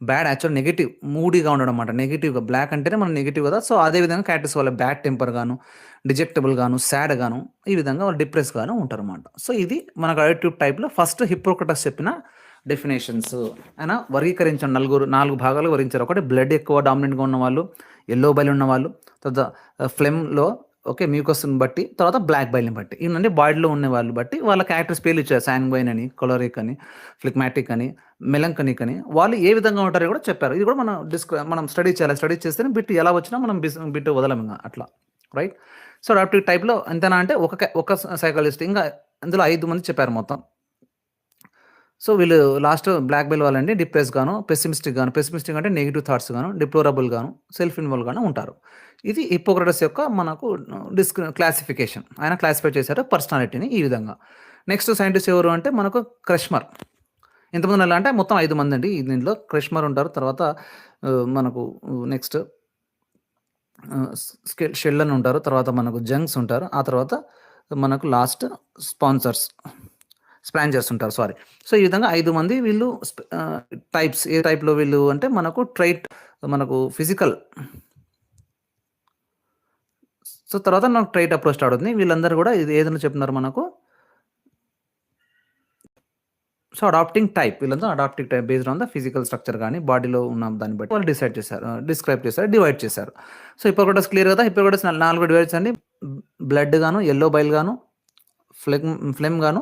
బ్యాడ్ యాక్చువల్ నెగెటివ్, మూడీగా ఉండడం అన్నమాట. నెగెటివ్‌గా బ్లాక్ అంటేనే మనం నెగెటివ్ కదా! సో, అదే విధంగా క్యారెక్టర్స్ వాళ్ళ బ్యాడ్ టెంపర్ గాను, డిజెక్టబుల్ గాను, సాడ్ గాను, ఈ విధంగా వాళ్ళు డిప్రెస్ గాను ఉంటారన్నమాట. సో, ఇది మనకు అటిట్యూడ్ టైప్‌లో ఫస్ట్ హిప్పోక్రటస్ చెప్పిన డెఫినేషన్స్. ఆయన వర్గీకరించారు 4 భాగాలుగా వర్గీకరించారు. ఒకటి బ్లడ్ ఎక్కువ డామినెంట్‌గా ఉన్నవాళ్ళు, యెల్లో బైల్ ఉన్నవాళ్ళు, తర్వాత ఫ్లెమ్‌లో ఓకే. మ్యూకస్‌ని బట్టి, తర్వాత బ్లాక్ బైల్‌ని బట్టి. ఇవన్నీ బాడీలో ఉన్నవాళ్ళు బట్టి వాళ్ళ క్యారెక్టర్స్ పేర్లు ఇచ్చారు. సాంగ్వైన్ అని, కొలరిక్ అని, ఫ్లెగ్మాటిక్ అని, మెలంకనిక్ అని. వాళ్ళు ఏ విధంగా ఉంటారో కూడా చెప్పారు. ఇది కూడా మనం స్టడీ చేయాలి. స్టడీ చేస్తేనే బిట్ ఎలా వచ్చినా మనం బిట్ వదలమింగ అట్లా. రైట్. సో, అడాప్టివ్ టైప్‌లో ఎంతనా అంటే ఒక సైకాలజిస్ట్ ఇంకా అందులో 5 మంది చెప్పారు మొత్తం. సో, వీళ్ళు లాస్ట్ బ్లాక్ బెల్ వాళ్ళండి డిప్రెస్డ్ గాను, పెసిమిస్టిక్ అంటే నెగెటివ్ థాట్స్ గాను, డిప్లోరబుల్ గాను, సెల్ఫ్ ఇన్వాల్వ్ గాను ఉంటారు. ఇది హిప్పోక్రటస్ యొక్క మనకు క్లాసిఫికేషన్. ఆయన క్లాసిఫై చేశారు పర్సనాలిటీని ఈ విధంగా. నెక్స్ట్ సైంటిస్ట్ ఎవరు అంటే మనకు క్రెష్మర్. ఎంతమంది ఎలా అంటే మొత్తం 5 మందండి దీంట్లో. క్రెష్మర్ ఉంటారు. తర్వాత మనకు నెక్స్ట్ షెల్లన్ ఉంటారు. తర్వాత మనకు జంగ్స్ ఉంటారు. ఆ తర్వాత మనకు లాస్ట్ స్పాంజర్స్ ఉంటారు. సారీ. సో, ఈ విధంగా 5 మంది వీళ్ళు టైప్స్. ఏ టైప్‌లో వీళ్ళు అంటే మనకు మనకు ఫిజికల్. సో, తర్వాత మనకు ట్రైట్ అప్రోచ్ స్టార్ట్ అవుతుంది. వీళ్ళందరూ కూడా ఇది ఏదైనా చెప్తున్నారు మనకు. So, adapting type. వీళ్ళందరూ adapting type based on the physical structure గాని, బాడీలో ఉన్న దాన్ని బట్టి వాళ్ళు డిస్క్రైబ్ చేశారు, డివైడ్ చేశారు. సో, హిప్పోక్రటస్ క్లియర్ కదా! హిప్పోక్రటస్ 4 డివైడ్స్ అండి. బ్లడ్ గాను, యెల్లో బైల్ గాను, ఫ్లెమ్ గాను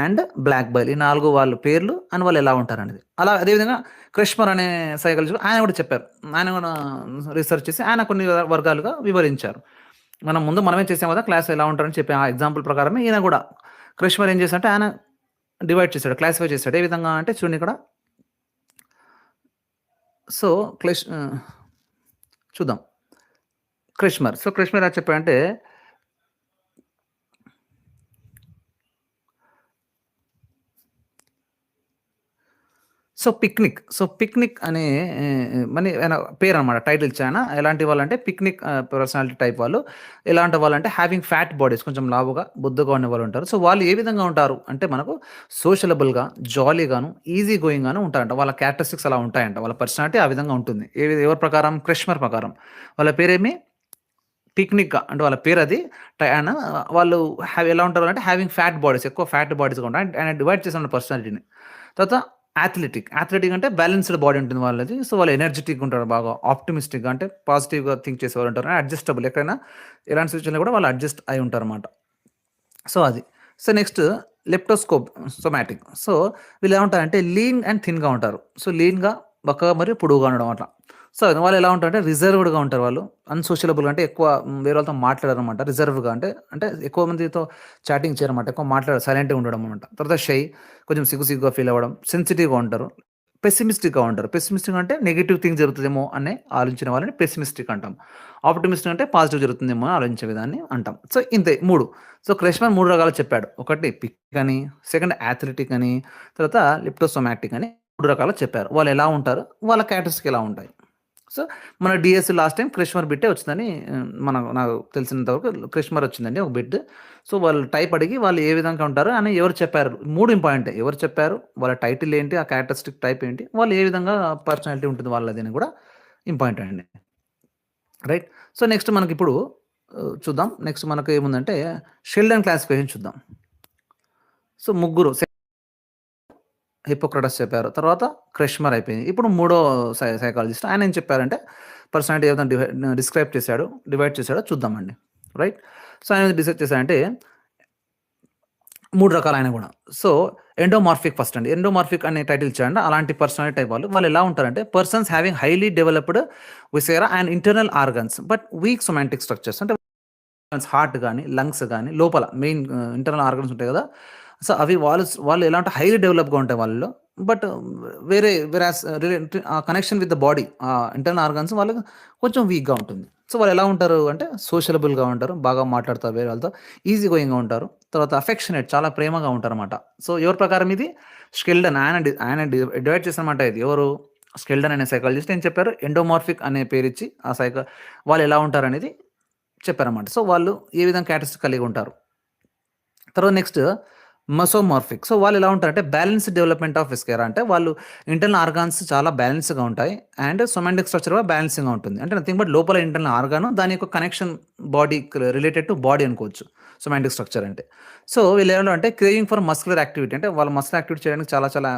అండ్ బ్లాక్ బైల్. ఈ 4 వాళ్ళ పేర్లు అండ్ వాళ్ళు ఎలా ఉంటారనేది. అలా అదేవిధంగా క్రెష్మర్ అనే సైకాలజిస్ట్ ఆయన కూడా చెప్పారు. ఆయన కూడా రీసెర్చ్ చేసి ఆయన కొన్ని వర్గాలుగా వివరించారు. మనమే చేసాం కదా! క్లాస్‌లో ఎలా ఉంటారని చెప్పి ఆ ఎగ్జాంపుల్ ప్రకారమే ఈయన కూడా క్రెష్మర్ ఏం చేశాడంటే ఆయన డివైడ్ చేశాడు. క్లాసిఫై చేశాడు. ఏ విధంగా అంటే చూడండి ఇక్కడ. సో, చూద్దాం. క్రెష్మర్. సో, క్రెష్మర్ ఎలా చెప్పాడంటే పిక్నిక్ అనే ఆయన పేరనమాట. టైటిల్ ఇచ్చారు ఆయన. ఎలాంటి వాళ్ళంటే పిక్నిక్ పర్సనాలిటీ టైప్ వాళ్ళు. ఎలాంటి వాళ్ళంటే హ్యావింగ్ ఫ్యాట్ బాడీస్ కొంచెం లావుగా, బొద్దుగా ఉండేవాళ్ళు ఉంటారు. సో, వాళ్ళు ఏ విధంగా ఉంటారు అంటే మనకు సోషలబుల్‌గా, జాలీగాను, ఈజీ గోయింగ్‌గాను ఉంటారంట. వాళ్ళ క్యారెక్టరిస్టిక్స్ అలా ఉంటాయంట. వాళ్ళ పర్సనాలిటీ ఆ విధంగా ఉంటుంది. ఎవరి ప్రకారం? క్రెష్మర్ ప్రకారం. వాళ్ళ పేరేమి? పిక్నిక్ అంటే వాళ్ళ పేరది. ఆయన వాళ్ళు ఎలా ఉంటారు అంటే హ్యావింగ్ ఫ్యాట్ బాడీస్ ఎక్కువ ఫ్యాట్ బాడీస్‌గా ఉంటారు. ఆయన డివైడ్ చేసాడు పర్సనాలిటీని. తర్వాత అథ్లెటిక్ అంటే బ్యాలెన్స్డ్ బాడీ ఉంటుంది వాళ్ళది. సో, వాళ్ళు ఎనర్జిటిక్‌గా ఉంటారు బాగా. ఆప్టిమిస్టిక్‌గా అంటే పాజిటివ్‌గా థింక్ చేసేవాళ్ళు ఉంటారు. అడ్జస్టబుల్ ఎక్కడైనా ఎలాంటి సిట్యుయేషన్‌లో కూడా వాళ్ళు అడ్జస్ట్ అయి ఉంటారన్నమాట. సో, అది. So, next somatic. సో, వీళ్ళేమంటారంటే లీన్ అండ్ థిన్‌గా ఉంటారు. సో, లీన్‌గా, బక్కగా మరియు పొడువుగా ఉండడం అట్లా. సో, వాళ్ళు ఎలా ఉంటారంటే రిజర్వ్డ్‌గా ఉంటారు వాళ్ళు. అన్‌సోషలబుల్‌గా అంటే ఎక్కువ వేరే వాళ్ళతో మాట్లాడరనమాట. రిజర్వ్‌గా అంటే ఎక్కువ మందితో చాటింగ్ చేయరనమాట. ఎక్కువ మాట్లాడరు. సైలెంట్‌గా ఉండడం అనమాట. తర్వాత కొంచెం సిగ్గుగా ఫీల్ అవ్వడం. సెన్సిటివ్‌గా ఉంటారు. పెసిమిస్టిక్‌గా ఉంటారు. పెసిమిస్టిక్ అంటే నెగెటివ్ థింగ్ జరుగుతుందేమో అని ఆలోచించిన వాళ్ళని పెసిమిస్టిక్ అంటాం. ఆప్టిమిస్టిక్ అంటే పాజిటివ్ జరుగుతుందేమో అని ఆలోచించే విధాన్ని అంటాం. సో, ఇంతే 3. సో, క్రెష్మన్ 3 రకాలు చెప్పాడు. ఒకటి పిక్ అని, సెకండ్ అథ్లెటిక్ అని, తర్వాత లిప్టోసోమాటిక్ అని 3 రకాలు చెప్పారు. వాళ్ళు ఎలా ఉంటారు? వాళ్ళ క్యారెక్టరిస్టిక్స్ ఎలా ఉంటాయి? సో, మన డీఎస్‌సీ లాస్ట్ టైమ్ క్రిష్మర్ బిట్టే వచ్చిందని నాకు తెలిసినంత వరకు క్రిష్మర్ వచ్చిందండి ఒక బిట్. సో, వాళ్ళు టైప్ అడిగి వాళ్ళు ఏ విధంగా ఉంటారు అని ఎవరు చెప్పారు? 3 ఇంపార్టెంటే. ఎవరు చెప్పారు? వాళ్ళ టైటిల్ ఏంటి? ఆ క్యారెక్టరిస్టిక్ టైప్ ఏంటి? వాళ్ళు ఏ విధంగా పర్సనాలిటీ ఉంటుంది వాళ్ళది అని కూడా ఇంపార్టెంట్ అండి. రైట్. సో, నెక్స్ట్ మనకిప్పుడు చూద్దాం. నెక్స్ట్ మనకు ఏముందంటే షెల్డన్ క్లాసిఫికేషన్ చూద్దాం. సో, ముగ్గురు హిప్పోక్రటస్ చెప్పారు. తర్వాత క్రెష్మర్ అయిపోయింది. ఇప్పుడు మూడో సైకాలజిస్ట్ ఆయన ఏం చెప్పారంటే పర్సనాలిటీ ఏ విధంగా డివైడ్ చేశాడో చూద్దామండి. రైట్. సో, ఆయన డిసైడ్ చేశాడంటే 3 రకాలు ఆయన కూడా. సో, ఎండోమార్ఫిక్ ఫస్ట్ అండి. ఎండోమార్ఫిక్ అనే టైటిల్ ఇచ్చాడండి. అలాంటి పర్సనాలిటీ టైప్ వాళ్ళు ఎలా ఉంటారంటే persons having highly developed viscera and internal organs but weak somatic structures. అంటే హార్ట్ గాని, లంగ్స్ గాని లోపల మెయిన్ ఇంటర్నల్ ఆర్గన్స్ ఉంటాయి కదా! సో, అవి వాళ్ళు ఎలా అంటే హైలీ డెవలప్‌గా ఉంటాయి వాళ్ళలో. But వేరాస్ connection with the body internal organs వాళ్ళకి కొంచెం వీక్‌గా ఉంటుంది. సో, వాళ్ళు ఎలా ఉంటారు అంటే సోషలబుల్‌గా ఉంటారు. బాగా మాట్లాడతారు వేరే వాళ్ళతో. ఈజీ గోయింగ్‌గా ఉంటారు. తర్వాత అఫెక్షనేట్ చాలా ప్రేమగా ఉంటారన్నమాట. సో, ఎవరి ప్రకారం ఇది స్కెల్డన్ ఆయన డివైడ్ చేసారన్నమాట ఇది. ఎవరు? స్కెల్డన్ అనే సైకాలజిస్ట్ ఏం చెప్పారు? ఎండోమార్ఫిక్ అనే పేరిచ్చి వాళ్ళు ఎలా ఉంటారనేది చెప్పారన్నమాట. సో, వాళ్ళు ఏ విధంగా క్యారెక్టరిస్టిక్స్ కలిగి ఉంటారు. తర్వాత నెక్స్ట్ మెసోమార్ఫిక్. సో, వాళ్ళు ఎలా ఉంటారంటే బ్యాలెన్స్డ్ డెవలప్‌మెంట్ ఆఫ్ విస్కెరా అంటే వాళ్ళు ఇంటర్నల్ ఆర్గాన్స్ చాలా బ్యాలెన్స్‌గా ఉంటాయి. అండ్ సొమాటిక్ స్ట్రక్చర్ కూడా బ్యాలెన్సింగ్‌గా ఉంటుంది. అంటే నథింగ్ బట్ లోపల ఇంటర్నల్ ఆర్గాను దాని యొక్క కనెక్షన్ రిలేటెడ్ టు బాడీ అనుకోవచ్చు. సొమాటిక్ స్ట్రక్చర్ అంటే. సో, వీళ్ళు ఎలా అంటే క్రేవింగ్ ఫర్ మస్కులర్ యాక్టివిటీ అంటే వాళ్ళు మస్కులర్ యాక్టివిటీ చేయడానికి చాలా చాలా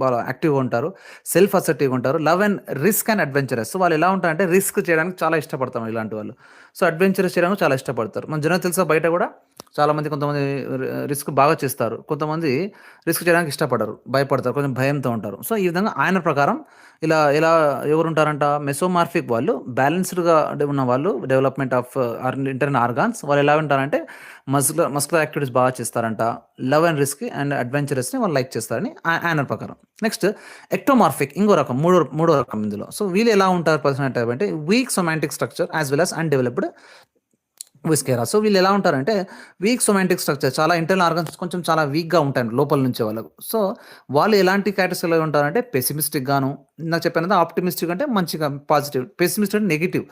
బాగా యాక్టివ్‌గా ఉంటారు. సెల్ఫ్ అసర్టివ్‌గా ఉంటారు. Love and risk and adventurous. So, వాళ్ళు ఎలా ఉంటారంటే రిస్క్ చేయడానికి చాలా ఇష్టపడతాం ఇలాంటి వాళ్ళు. సో, అడ్వెంచరస్ చేయడానికి చాలా ఇష్టపడతారు. మన జనాలకు తెలుసా బయట కూడా చాలామంది కొంతమంది రిస్క్ బాగా చేస్తారు. కొంతమంది రిస్క్ చేయడానికి ఇష్టపడరు. భయపడతారు. కొంచెం భయంతో ఉంటారు. సో, ఈ విధంగా ఆయన ప్రకారం ఇలా ఎవరుంటారంట మెసోమార్ఫిక్ వాళ్ళు బ్యాలెన్స్డ్‌గా ఉన్న వాళ్ళు డెవలప్‌మెంట్ ఆఫ్ ఇంటర్నల్ ఆర్గాన్స్ వాళ్ళు ఎలా ఉంటారంటే మస్కులర్ యాక్టివిటీస్ బాగా చేస్తారంట. లవ్ అండ్ రిస్క్ అండ్ అడ్వెంచరస్‌ని వాళ్ళు లైక్ చేస్తారని ఆయన ప్రకారం. నెక్స్ట్ ఎక్టోమార్ఫిక్ ఇంకో రకం మూడో రకం ఇందులో. సో, వీళ్ళు ఎలా ఉంటారు పర్సనాలిటీ టైప్ అంటే weak somatic structure as well as undeveloped viscera. So, వీళ్ళు ఎలా ఉంటారంటే వీక్ సొమాటిక్ స్ట్రక్చర్ చాలా ఇంటర్నల్ ఆర్గన్స్ కొంచెం చాలా వీక్‌గా ఉంటాయి లోపల నుంచే వాళ్ళకు. సో, వాళ్ళు ఎలాంటి క్యారెక్టర్స్ ఎలా ఉంటారంటే పెసిమిస్టిక్ గాను ఇందాక చెప్పాను కదా! ఆప్టిమిస్టిక్ అంటే మంచిగా పాజిటివ్. పెసిమిస్టిక్ అంటే నెగెటివ్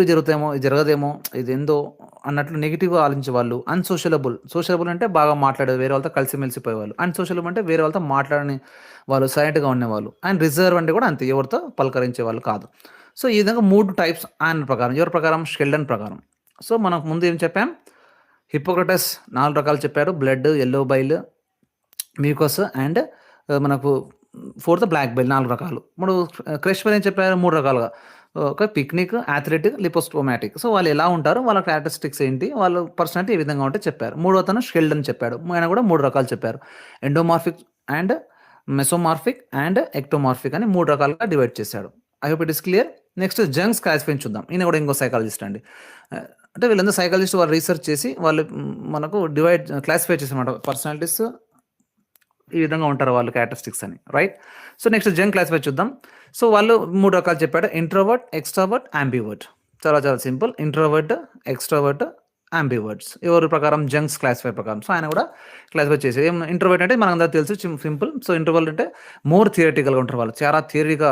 జరుగుతాయేమో, ఇది జరగదేమో, ఇదేందో అన్నట్లు నెగెటివ్‌గా ఆలోచించేవాళ్ళు. సోషలబుల్ అంటే బాగా మాట్లాడేది వేరే వాళ్ళతో కలిసిమెలిసిపోయేవాళ్ళు. అన్‌సోషలబుల్ అంటే వేరే వాళ్ళతో మాట్లాడని వాళ్ళు సైలెంట్‌గా ఉండేవాళ్ళు. అండ్ రిజర్వ్ అంటే కూడా అంతే ఎవరితో పలకరించేవాళ్ళు కాదు. సో, ఈ విధంగా 3 టైప్స్ ఆయన ప్రకారం. ఎవరి ప్రకారం? షెల్డన్ ప్రకారం. సో, మనకు ముందు ఏం చెప్పాం? హిప్పోక్రటస్ 4 రకాలు చెప్పారు. Blood, yellow bile, mucus and మనకు ఫోర్త్ బ్లాక్ బైల్ 4 రకాలు. ఇప్పుడు క్రెష్మర్ ఏం చెప్పారు? 3 రకాలుగా. ఒక పిక్నిక్, అథ్లెటిక్, లిపోస్టోమాటిక్. సో, వాళ్ళు ఎలా ఉంటారు? వాళ్ళ క్యారెక్టరిస్టిక్స్ ఏంటి? వాళ్ళ పర్సనాలిటీ ఏ విధంగా ఉంటే చెప్పారు. మూడో అతను షెల్డన్ చెప్పాడు. ఆయన కూడా 3 రకాలు చెప్పారు. ఎండోమార్ఫిక్ అండ్ మెసోమార్ఫిక్ అండ్ ఎక్టోమార్ఫిక్ అని 3 రకాలుగా డివైడ్ చేశాడు. I hope it is clear. Next Jung's classification చూద్దాం. ఈయన కూడా ఇంకో సైకాలజిస్ట్ అండి. అంటే వీళ్ళందరూ సైకాలజిస్ట్ వాళ్ళు రీసెర్చ్ చేసి వాళ్ళు మనకు క్లాసిఫై చేసారన్నమాట. పర్సనాలిటీస్ ఈ విధంగా ఉంటారు వాళ్ళు క్యారెక్టరిస్టిక్స్ అని. Right. So, next Jung classify చూద్దాం. సో, వాళ్ళు 3 రకాలు చెప్పాడు. Introvert, extrovert, ambivert. చాలా చాలా సింపుల్. Introvert, extrovert, యాంబివర్ట్స్. ఎవరి ప్రకారం? జంగ్స్ క్లాసిఫై ప్రకారం. సో, ఆయన కూడా క్లాసిఫై చేసేది. ఇంట్రోవర్ట్ అంటే మనందరికీ తెలుసు సింపుల్. సో, ఇంట్రోవర్ట్ అంటే మోర్ థియరిటికల్‌గా ఉంటారు వాళ్ళు. చాలా థియరీగా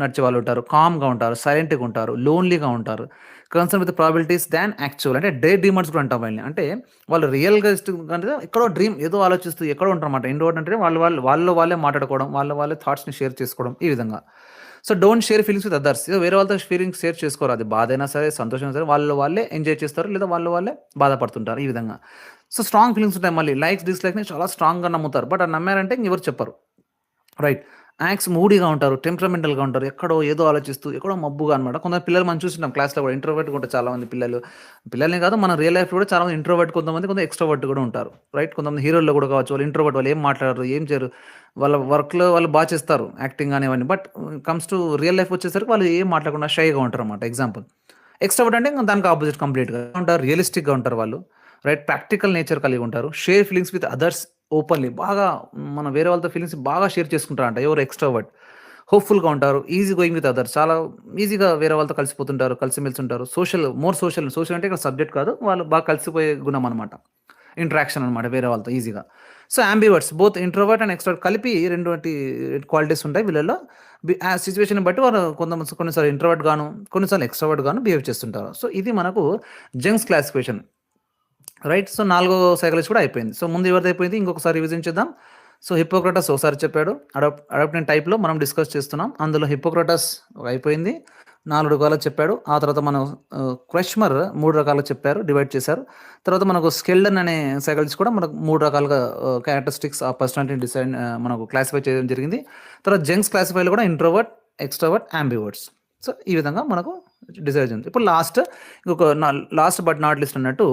నడిచే వాళ్ళు ఉంటారు. కామ్‌గా ఉంటారు. సైలెంట్‌గా ఉంటారు. లోన్లీగా ఉంటారు. Concern with probabilities than actual అంటే డే డ్రీమర్స్ కూడా అంటాం వాళ్ళని. అంటే వాళ్ళు రియల్‌గా అంటే ఎక్కడో డ్రీమ్ ఏదో ఆలోచిస్తూ ఎక్కడో ఉంటారన్నమాట. ఇంట్రోవర్ట్ అంటే వాళ్ళలో వాళ్ళే మాట్లాడుకోవడం, వాళ్ళే థాట్స్‌ని షేర్ చేసుకోవడం ఈ విధంగా. So, don't share feelings with others. వేరే వాళ్ళతో ఫీలింగ్స్ షేర్ చేసుకోరు. అది బాధైనా సరే, సంతోషమైనా సరే వాళ్ళే ఎంజాయ్ చేస్తారు. లేదా వాళ్ళే బాధపడుతుంటారు ఈ విధంగా. సో, స్ట్రాంగ్ ఫీలింగ్స్ ఉంటాయి మళ్ళీ. లైక్స్, డిస్‌లైక్స్‌ని చాలా స్ట్రాంగ్‌గా నమ్ముతారు. బట్ అది నమ్మారంటే ఎవరు చెప్పరు. రైట్. యాక్ట్స్ మూడీగా ఉంటారు. టెంపరమెంటల్‌గా ఉంటారు. ఎక్కడో ఏదో ఆలోచిస్తూ, ఎక్కడో మబ్బుగా అనమాట. కొంతమంది పిల్లలు మనం చూస్తుంటాం క్లాస్‌లో కూడా ఇంట్రోవర్ట్‌గా ఉంటారు చాలామంది పిల్లలు. పిల్లలనే కాదు మన రియల్ లైఫ్‌లో కూడా చాలామంది ఇంట్రోవర్ట్ కొంతమంది ఎక్స్‌ట్రోవర్ట్ కూడా ఉంటారు. రైట్. కొంతమంది హీరోల్లో కూడా కావచ్చు. వాళ్ళు ఇంట్రోవర్ట్ వాళ్ళు ఏం మాట్లాడరు, ఏం చేయరు. వాళ్ళ వర్క్‌లో వాళ్ళు చేస్తారు. యాక్టింగ్ గాని ఇవన్నీ. But comes to real life వచ్చేసరికి వాళ్ళు ఏం మాట్లాడకుండా షైగా ఉంటారన్నమాట. ఎగ్జాంపుల్. ఎక్స్‌ట్రోవర్ట్ అంటే ఇంక దానికి ఆపోజిట్ కంప్లీట్‌గా ఉంటారు. రియలిస్టిక్‌గా ఉంటారు వాళ్ళు. రైట్. ప్రాక్టికల్ నేచర్ కలిగి ఉంటారు. Share feelings with others openly బాగా మన వేరే వాళ్ళతో ఫీలింగ్స్ బాగా షేర్ చేసుకుంటారంట. ఎవరు ఎక్స్‌ట్రోవర్ట్. హోప్‌ఫుల్‌గా ఉంటారు. Easy going with others. చాలా ఈజీగా వేరే వాళ్ళతో కలిసిపోతుంటారు. కలిసిమెలిసి ఉంటారు. సోషల్ అంటే ఇక్కడ సబ్జెక్ట్ కాదు. వాళ్ళు బాగా కలిసిపోయే గుణం అనమాట. ఇంటరాక్షన్ అనమాట వేరే వాళ్ళతో ఈజీగా. So, ambiverts both introvert and extrovert కలిపి 2 క్వాలిటీస్ ఉంటాయి వీళ్ళలో. ఆ సిట్యుయేషన్‌ని బట్టి వారు కొన్నిసార్లు ఇంట్రోవర్ట్ గాను, కొన్నిసార్లు ఎక్స్‌ట్రోవర్ట్ గాను బిహేవ్ చేస్తుంటారు. సో, ఇది మనకు జంగ్స్ క్లాసిఫికేషన్. రైట్. సో, నాలుగో సైకాలజీ కూడా అయిపోయింది. సో, ముందు ఎవరిది అయిపోయింది ఇంకొకసారి రివిజన్ చేద్దాం. సో, హిప్పోక్రటస్ ఒకసారి చెప్పాడు. అడాప్టింగ్ టైప్‌లో మనం డిస్కస్ చేస్తున్నాం. అందులో హిప్పోక్రటస్ అయిపోయింది. 4 రకాలుగా చెప్పాడు. ఆ తర్వాత మనం క్రెష్మర్ 3 రకాలుగా చెప్పారు. డివైడ్ చేశారు. తర్వాత మనకు స్కెల్డన్ అనే సైకాలజిస్ట్ కూడా మనకు 3 రకాలుగా క్యారెక్టరిస్టిక్స్ ఆఫ్ పర్సనాలిటీని మనకు క్లాసిఫై చేయడం జరిగింది. తర్వాత జంగ్స్ క్లాసిఫైలో కూడా ఇంట్రోవర్ట్, ఎక్స్‌ట్రోవర్ట్, యాంబివర్ట్స్. సో, ఈ విధంగా మనకు డిసైడ్ అయింది. ఇప్పుడు లాస్ట్ బట్ నాట్ లిస్ట్ అన్నట్టు.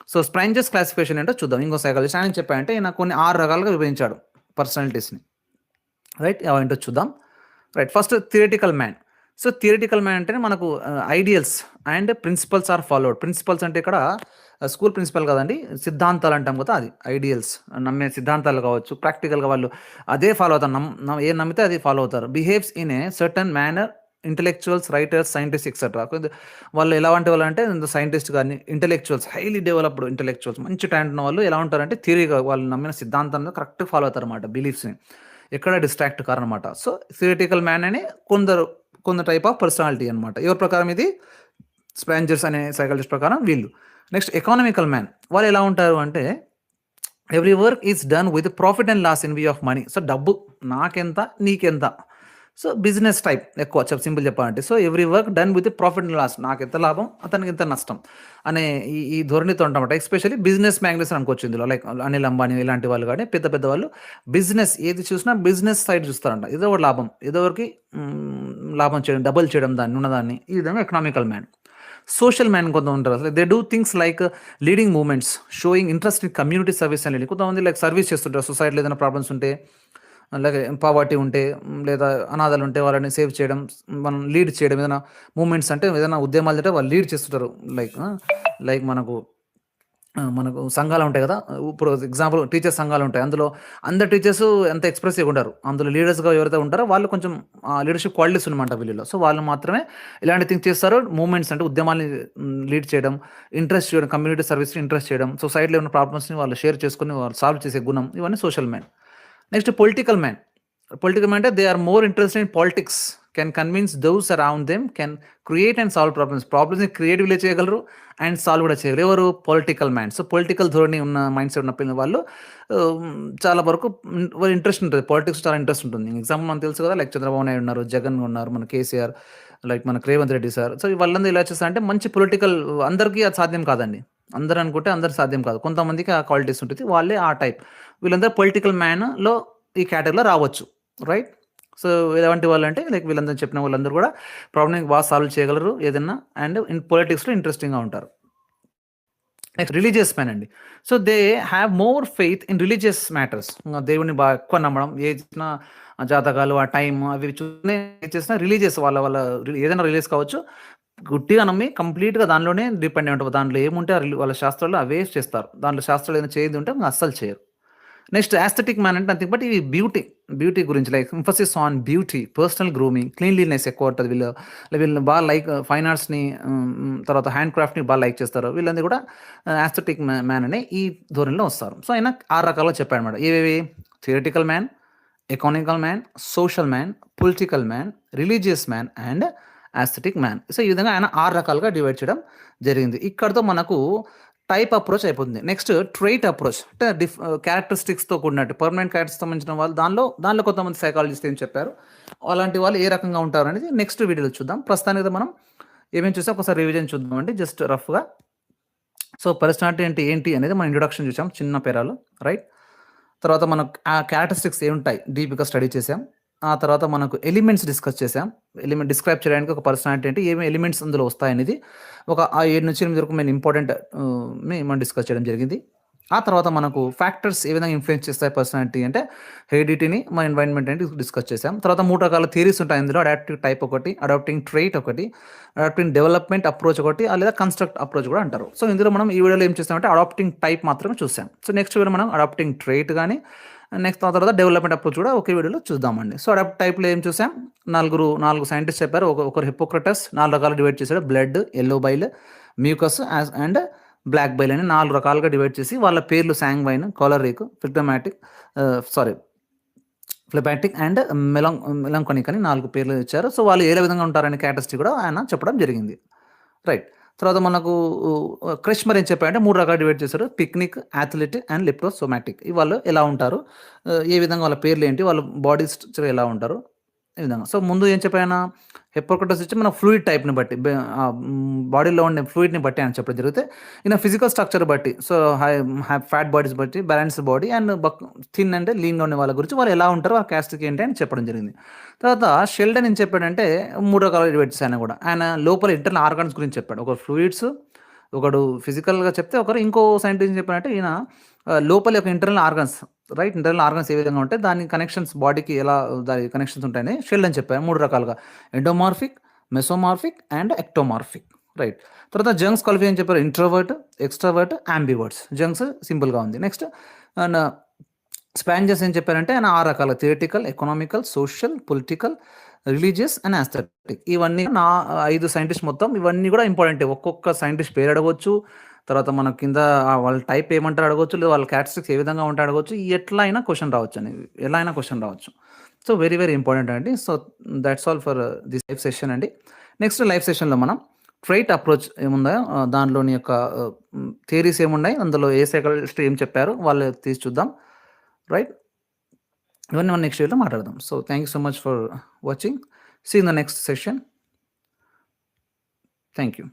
సో, స్ప్రైంజర్స్ క్లాసిఫికేషన్ ఏంటో చూద్దాం. ఇంకో సైకాలజిస్ట్ ఆయన చెప్పాడంటే ఈయన కొన్ని 6 రకాలుగా విభజించాడు పర్సనాలిటీస్‌ని. రైట్. అవేంటో చూద్దాం. Right. First theoretical man. So, theoretical man అంటేనే మనకు ideals and principles are followed. Principles అంటే ఇక్కడ స్కూల్ ప్రిన్సిపల్ కాదండి. సిద్ధాంతాలు అంటాం కదా! అది ఐడియల్స్. నమ్మే సిద్ధాంతాలు కావచ్చు. ప్రాక్టికల్‌గా వాళ్ళు అదే ఫాలో అవుతారు. ఏం నమ్మితే అది ఫాలో అవుతారు. Behaves in a certain manner intellectuals, writers, scientist etcetera. వాళ్ళు ఎలాంటి వాళ్ళంటే సైంటిస్ట్ గాని, ఇంటెలెక్చువల్స్, హైలీ డెవలప్డ్ ఇంటెలెక్చువల్స్, మంచి టాలెంట్ ఉన్న వాళ్ళు ఎలా ఉంటారంటే థియరీగా వాళ్ళు నమ్మిన సిద్ధాంతాన్ని కరెక్ట్‌గా ఫాలో అవుతారన్నమాట బిలీఫ్స్‌ని. ఎక్కడ డిస్ట్రాక్ట్ కారనమాట. సో, థియరిటికల్ మ్యాన్ అని కొందరు టైప్ ఆఫ్ పర్సనాలిటీ అనమాట. ఎవరి ప్రకారం ఇది? స్పాంజర్స్ అనే సైకాలజిస్ట్ ప్రకారం వీళ్ళు. Next economical man. వాళ్ళు ఎలా ఉంటారు అంటే every work is done with profit and loss in view of money. So, డబ్బు నాకెంత, నీకెంత. సో, బిజినెస్ టైప్ ఎక్కువ సింపుల్ చెప్పాలంటే. So, every work done with profit and loss. నాకెంత లాభం, అతనికి ఎంత నష్టం అనే ఈ ధోరణితో ఉంటామట. ఎస్పెషల్లీ బిజినెస్ మ్యాగ్నెట్స్ అనుకోవచ్చు ఇందులో. లైక్ అనిల్ అంబానీ ఇలాంటి వాళ్ళు గాని పెద్ద పెద్ద వాళ్ళు బిజినెస్ ఏది చూసినా బిజినెస్ సైడ్ చూస్తారంట. ఏదో ఒకటి లాభం. ఏదో ఒకరికి లాభం చేయడం, డబుల్ చేయడం ఉన్నదాన్ని. ఈ విధంగా ఎకనామికల్ మ్యాన్. సోషల్ మ్యాన్ కొంత ఉంటారు. అసలు they do things like leading movements, sowing interest in community service and leading. కొంతమంది లైక్ సర్వీస్ చేస్తుంటారు. సొసైటీలో ఏదైనా ప్రాబ్లమ్స్ ఉంటే, అలాగే పావర్టీ ఉంటే, లేదా అనాథలు ఉంటే వాళ్ళని సేవ్ చేయడం, మనం లీడ్ చేయడం. ఏదైనా మూవ్‌మెంట్స్ అంటే ఏదైనా ఉద్యమాలు జరిగితే వాళ్ళు లీడ్ చేస్తుంటారు. లైక్ మనకు సంఘాలు ఉంటాయి కదా! ఇప్పుడు ఎగ్జాంపుల్ టీచర్స్ సంఘాలు ఉంటాయి. అందులో అందరు టీచర్స్ ఎంత ఎక్స్‌ప్రెసివ్‌గా ఉండరు. అందులో లీడర్స్‌గా ఎవరైతే ఉంటారో వాళ్ళు కొంచెం లీడర్‌షిప్ క్వాలిటీస్ ఉన్నమాట వీళ్ళలో. సో, వాళ్ళు మాత్రమే ఇలాంటి థింగ్స్ చేస్తారు. మూవ్‌మెంట్స్ అంటే ఉద్యమాల్ని లీడ్ చేయడం, ఇంట్రెస్ట్ చేయడం, కమ్యూనిటీ సర్వీస్‌ని ఇంట్రెస్ట్ చేయడం, సొసైటీలో ఉన్న ప్రాబ్లమ్స్‌ని వాళ్ళు షేర్ చేసుకొని వాళ్ళు సాల్వ్ చేసే గుణం. ఇవన్నీ social man. Next political man. Political man అంటే they are more interested in politics. Can convince those around them. Can create and solve problems. ప్రాబ్లమ్స్‌ని క్రియేటివ్‌గా చేయగలరు అండ్ సాల్వ్ కూడా చేయగలరు. ఎవరు? Political man. సో, పొలిటికల్ ధోరణి ఉన్న మైండ్ సెట్ ఉన్న వాళ్ళు చాలా వరకు వాళ్ళ ఇంట్రెస్ట్ ఉంటుంది. పాలిటిక్స్ చాలా ఇంట్రెస్ట్ ఉంటుంది. ఎగ్జాంపుల్ మనకు తెలుసు కదా! లైక్ చంద్రబాబు నాయుడు ఉన్నారు, జగన్ ఉన్నారు, మన కేసీఆర్, లైక్ మనకు రేవంత్ రెడ్డి సార్. సో, వాళ్ళందరూ ఎలా చేస్తారంటే మంచి పొలిటికల్ అందరికీ అది సాధ్యం కాదండి. అందరూ అనుకుంటే అందరు సాధ్యం కాదు. కొంతమందికి ఆ క్వాలిటీస్ ఉంటుంది. వాళ్ళే ఆ టైప్. వీళ్ళందరూ పొలిటికల్ మ్యాన్‌లో ఈ కేటగిరీలో రావచ్చు. రైట్. సో, ఎలాంటి వాళ్ళంటే లైక్ వీళ్ళందరూ చెప్పిన వాళ్ళందరూ కూడా ప్రాబ్లమ్‌ని బాగా సాల్వ్ చేయగలరు ఏదన్నా అండ్ ఇన్ పొలిటిక్స్‌లో ఇంట్రెస్టింగ్‌గా ఉంటారు. నెక్స్ట్ రిలీజియస్ మ్యాన్ అండి. So, they have more faith in religious matters. దేవుడిని బాగా ఎక్కువ నమ్మడం. ఏది చేసినా జాతకాలు, ఆ టైమ్ అవి చూసుకునే ఏది చేసినా రిలీజియస్ వాళ్ళ ఏదైనా రిలీజియస్ కావచ్చు. గుడ్డిగా నమ్మి కంప్లీట్‌గా దానిలోనే డిపెండ్ అయి ఉంటారు. దాంట్లో ఏముంటే వాళ్ళ శాస్త్రాల్లో అవే చేస్తారు. దాంట్లో శాస్త్రాలు ఏదైనా చేయనిది ఉంటే అస్సలు చేయరు. నెక్స్ట్ యాస్థెటిక్ మ్యాన్ అంటే నథింగ్ బట్ ఇవి బ్యూటీ గురించి like emphasis on beauty, personal grooming, cleanliness ఎక్కువ ఉంటది. వీళ్ళు బాగా లైక్ ఫైన్ ఆర్ట్స్‌ని తర్వాత హ్యాండ్ క్రాఫ్ట్‌ని బాగా లైక్ చేస్తారు. వీళ్ళందరూ కూడా యాస్థెటిక్ మ్యాన్ అనే ఈ ధోరణిలో వస్తారు. సో, ఆయన 6 రకాలుగా చెప్పాడన్నమాట. ఏవేవి? Theoretical man, economical man, social man, political man, religious man and aesthetic man. So, ఈ విధంగా ఆయన 6 రకాలుగా డివైడ్ చేయడం జరిగింది. ఇక్కడితో మనకు టైప్ అప్రోచ్ అయిపోతుంది. నెక్స్ట్ ట్రైట్ అప్రోచ్ అంటే క్యారెక్టరిస్టిక్స్‌తో కూడినట్టు పర్మనెంట్ క్యారెక్టర్స్ సంబంధించిన వాళ్ళు దానిలో కొంతమంది సైకాలజిస్ట్ ఏం చెప్పారు. అలాంటి వాళ్ళు ఏ రకంగా ఉంటారనేది నెక్స్ట్ వీడియోలో చూద్దాం. ప్రస్తుతానికి మనం ఏమేమి చూసాం ఒకసారి రివిజన్ చూద్దామండి జస్ట్ రఫ్‌గా. సో, పర్సనాలిటీ అంటే ఏంటి అనేది మనం ఇంట్రొడక్షన్ చూసాం చిన్న పేరాలో. రైట్. తర్వాత మనకు ఆ క్యారెక్టరిస్టిక్స్ ఏముంటాయి డీప్‌గా స్టడీ చేసాం. ఆ తర్వాత మనకు ఎలిమెంట్స్ డిస్కస్ చేసాం. ఎలిమెంట్ డిస్క్రైబ్ చేయడానికి ఒక పర్సనాలిటీ అంటే ఏమి ఎలిమెంట్స్ అందులో వస్తాయనేది ఒక 7-8 వరకు మెయిన్ ఇంపార్టెంట్ మనం డిస్కస్ చేయడం జరిగింది. ఆ తర్వాత మనకు ఫ్యాక్టర్స్ ఏ విధంగా ఇన్‌ఫ్లుయెన్స్ చేస్తాయి పర్సనాలిటీ అంటే హెరిడిటీని, మన ఎన్వైర్న్‌మెంట్ అని డిస్కస్ చేసాం. తర్వాత 3 రకాల థియరీస్ ఉంటాయి అందులో. అడాప్టివ్ టైప్ ఒకటి, అడాప్టింగ్ ట్రైట్ ఒకటి, అడాప్టింగ్ డెవలప్‌మెంట్ అప్రోచ్ ఒకటి, లేదా కన్‌స్ట్రక్ట్ అప్రోచ్ కూడా అంటారు. సో, ఇందులో మనం ఈ వీడియోలో ఏం చేసామంటే అడాప్టింగ్ టైప్ మాత్రమే చూసాం. సో, నెక్స్ట్ వీడియో మనం అడాప్టింగ్ ట్రైట్ గాని, నెక్స్ట్ ఆ తర్వాత డెవలప్‌మెంట్ అప్రోచ్ కూడా ఒకే వీడియోలో చూద్దామండి. సో, అడాప్ట్ టైప్‌లో ఏం చూసాం? 4 సైంటిస్ట్ చెప్పారు. ఒకరు హిప్పోక్రటస్ 4 రకాలుగా డివైడ్ చేశాడు. Blood, yellow bile, mucus and black bile అని 4 రకాలుగా డివైడ్ చేసి వాళ్ళ పేర్లు సాంగ్వైన్, కోలరిక్, ఫ్లెబాటిక్ అండ్ మెలంకోనిక్ అని 4 పేర్లు ఇచ్చారు. సో, వాళ్ళు ఏ విధంగా ఉంటారనే క్యారెక్టరిస్టిక్ కూడా ఆయన చెప్పడం జరిగింది. రైట్. తర్వాత మనకు క్రిష్మర్ ఏం చెప్పాడంటే 3 రకాలుగా డివైడ్ చేశారు. Pyknic, athletic and leptosomatic. వాళ్ళు ఎలా ఉంటారు? ఏ విధంగా వాళ్ళ పేర్లేంటి? వాళ్ళ బాడీ స్ట్రక్చర్ ఎలా ఉంటారు? ఈ విధంగా. సో, ముందు ఏం చెప్పాయన హిప్పోక్రటస్ ఇచ్చి మన ఫ్లూయిడ్ టైప్‌ని బట్టి బాడీలో ఉండే ఫ్లూయిడ్‌ని బట్టి ఆయన చెప్పడం జరిగితే, ఈయన ఫిజికల్ స్ట్రక్చర్ బట్టి సో, ఫ్యాట్ బాడీస్ బట్టి బ్యాలెన్స్డ్ బాడీ అండ్ థిన్ అంటే లీన్‌గా ఉండే వాళ్ళ గురించి వాళ్ళు ఎలా ఉంటారు? ఆ క్యాస్ట్‌కి ఏంటి అని చెప్పడం జరిగింది. తర్వాత షెల్డన్ ఏం చెప్పాడంటే 3 రకాలుగా డివైడ్ చేశారు ఆయన కూడా. ఆయన లోపల ఇంటర్నల్ ఆర్గాన్స్ గురించి చెప్పాడు. ఒకరు ఫ్లూయిడ్స్, ఒకడు ఫిజికల్‌గా చెప్తే, ఒకరు ఇంకో సైంటిస్ట్ ఏం చెప్పాడంటే ఈయన లోపల యొక్క internal organs right. Internal organs ఏ విధంగా ఉంటాయి? దాని కనెక్షన్స్ బాడీకి ఎలా దాని కనెక్షన్స్ ఉంటాయని షెల్డన్ చెప్పారు 3 రకాలుగా. ఎండోమార్ఫిక్, మెసోమార్ఫిక్ అండ్ ఎక్టోమార్ఫిక్. రైట్. తర్వాత జంగ్స్ క్వాలిఫై ఏం చెప్పారు? Introvert, extrovert, యాంబివర్ట్స్. జంగ్స్ సింపుల్‌గా ఉంది. నెక్స్ట్ అండ్ స్పాంజర్స్ ఏం చెప్పారంటే ఆయన 6 రకాల theoretical, economical, social, political, religious and aesthetic. ఇవన్నీ 5 సైంటిస్ట్ మొత్తం ఇవన్నీ కూడా ఇంపార్టెంటే. ఒక్కొక్క సైంటిస్ట్ పేరు అడగొచ్చు. తర్వాత మన కింద వాళ్ళ టైప్ ఏమంటారు అడగొచ్చు. లేదా వాళ్ళ క్యారెక్టరిస్టిక్స్ ఏ విధంగా ఉంటాయి అడగొచ్చు. ఎట్లా అయినా క్వెషన్ రావచ్చండి. ఎలా అయినా క్వెషన్ రావచ్చు. సో, వెరీ వెరీ ఇంపార్టెంట్ అండి. So, that's all for this live session అండి. నెక్స్ట్ లైవ్ సెషన్‌లో మనం ట్రైట్ అప్రోచ్ ఏముందో దానిలోని యొక్క థియరీస్ ఏమున్నాయి? అందులో ఏ సైకాలజిస్ట్ ఏం చెప్పారు? వాళ్ళు తీసి చూద్దాం. రైట్. ఇవన్నీ మనం నెక్స్ట్ వీడియోలో మాట్లాడదాం. So, thank you so much for watching. See you in the next session. Thank you.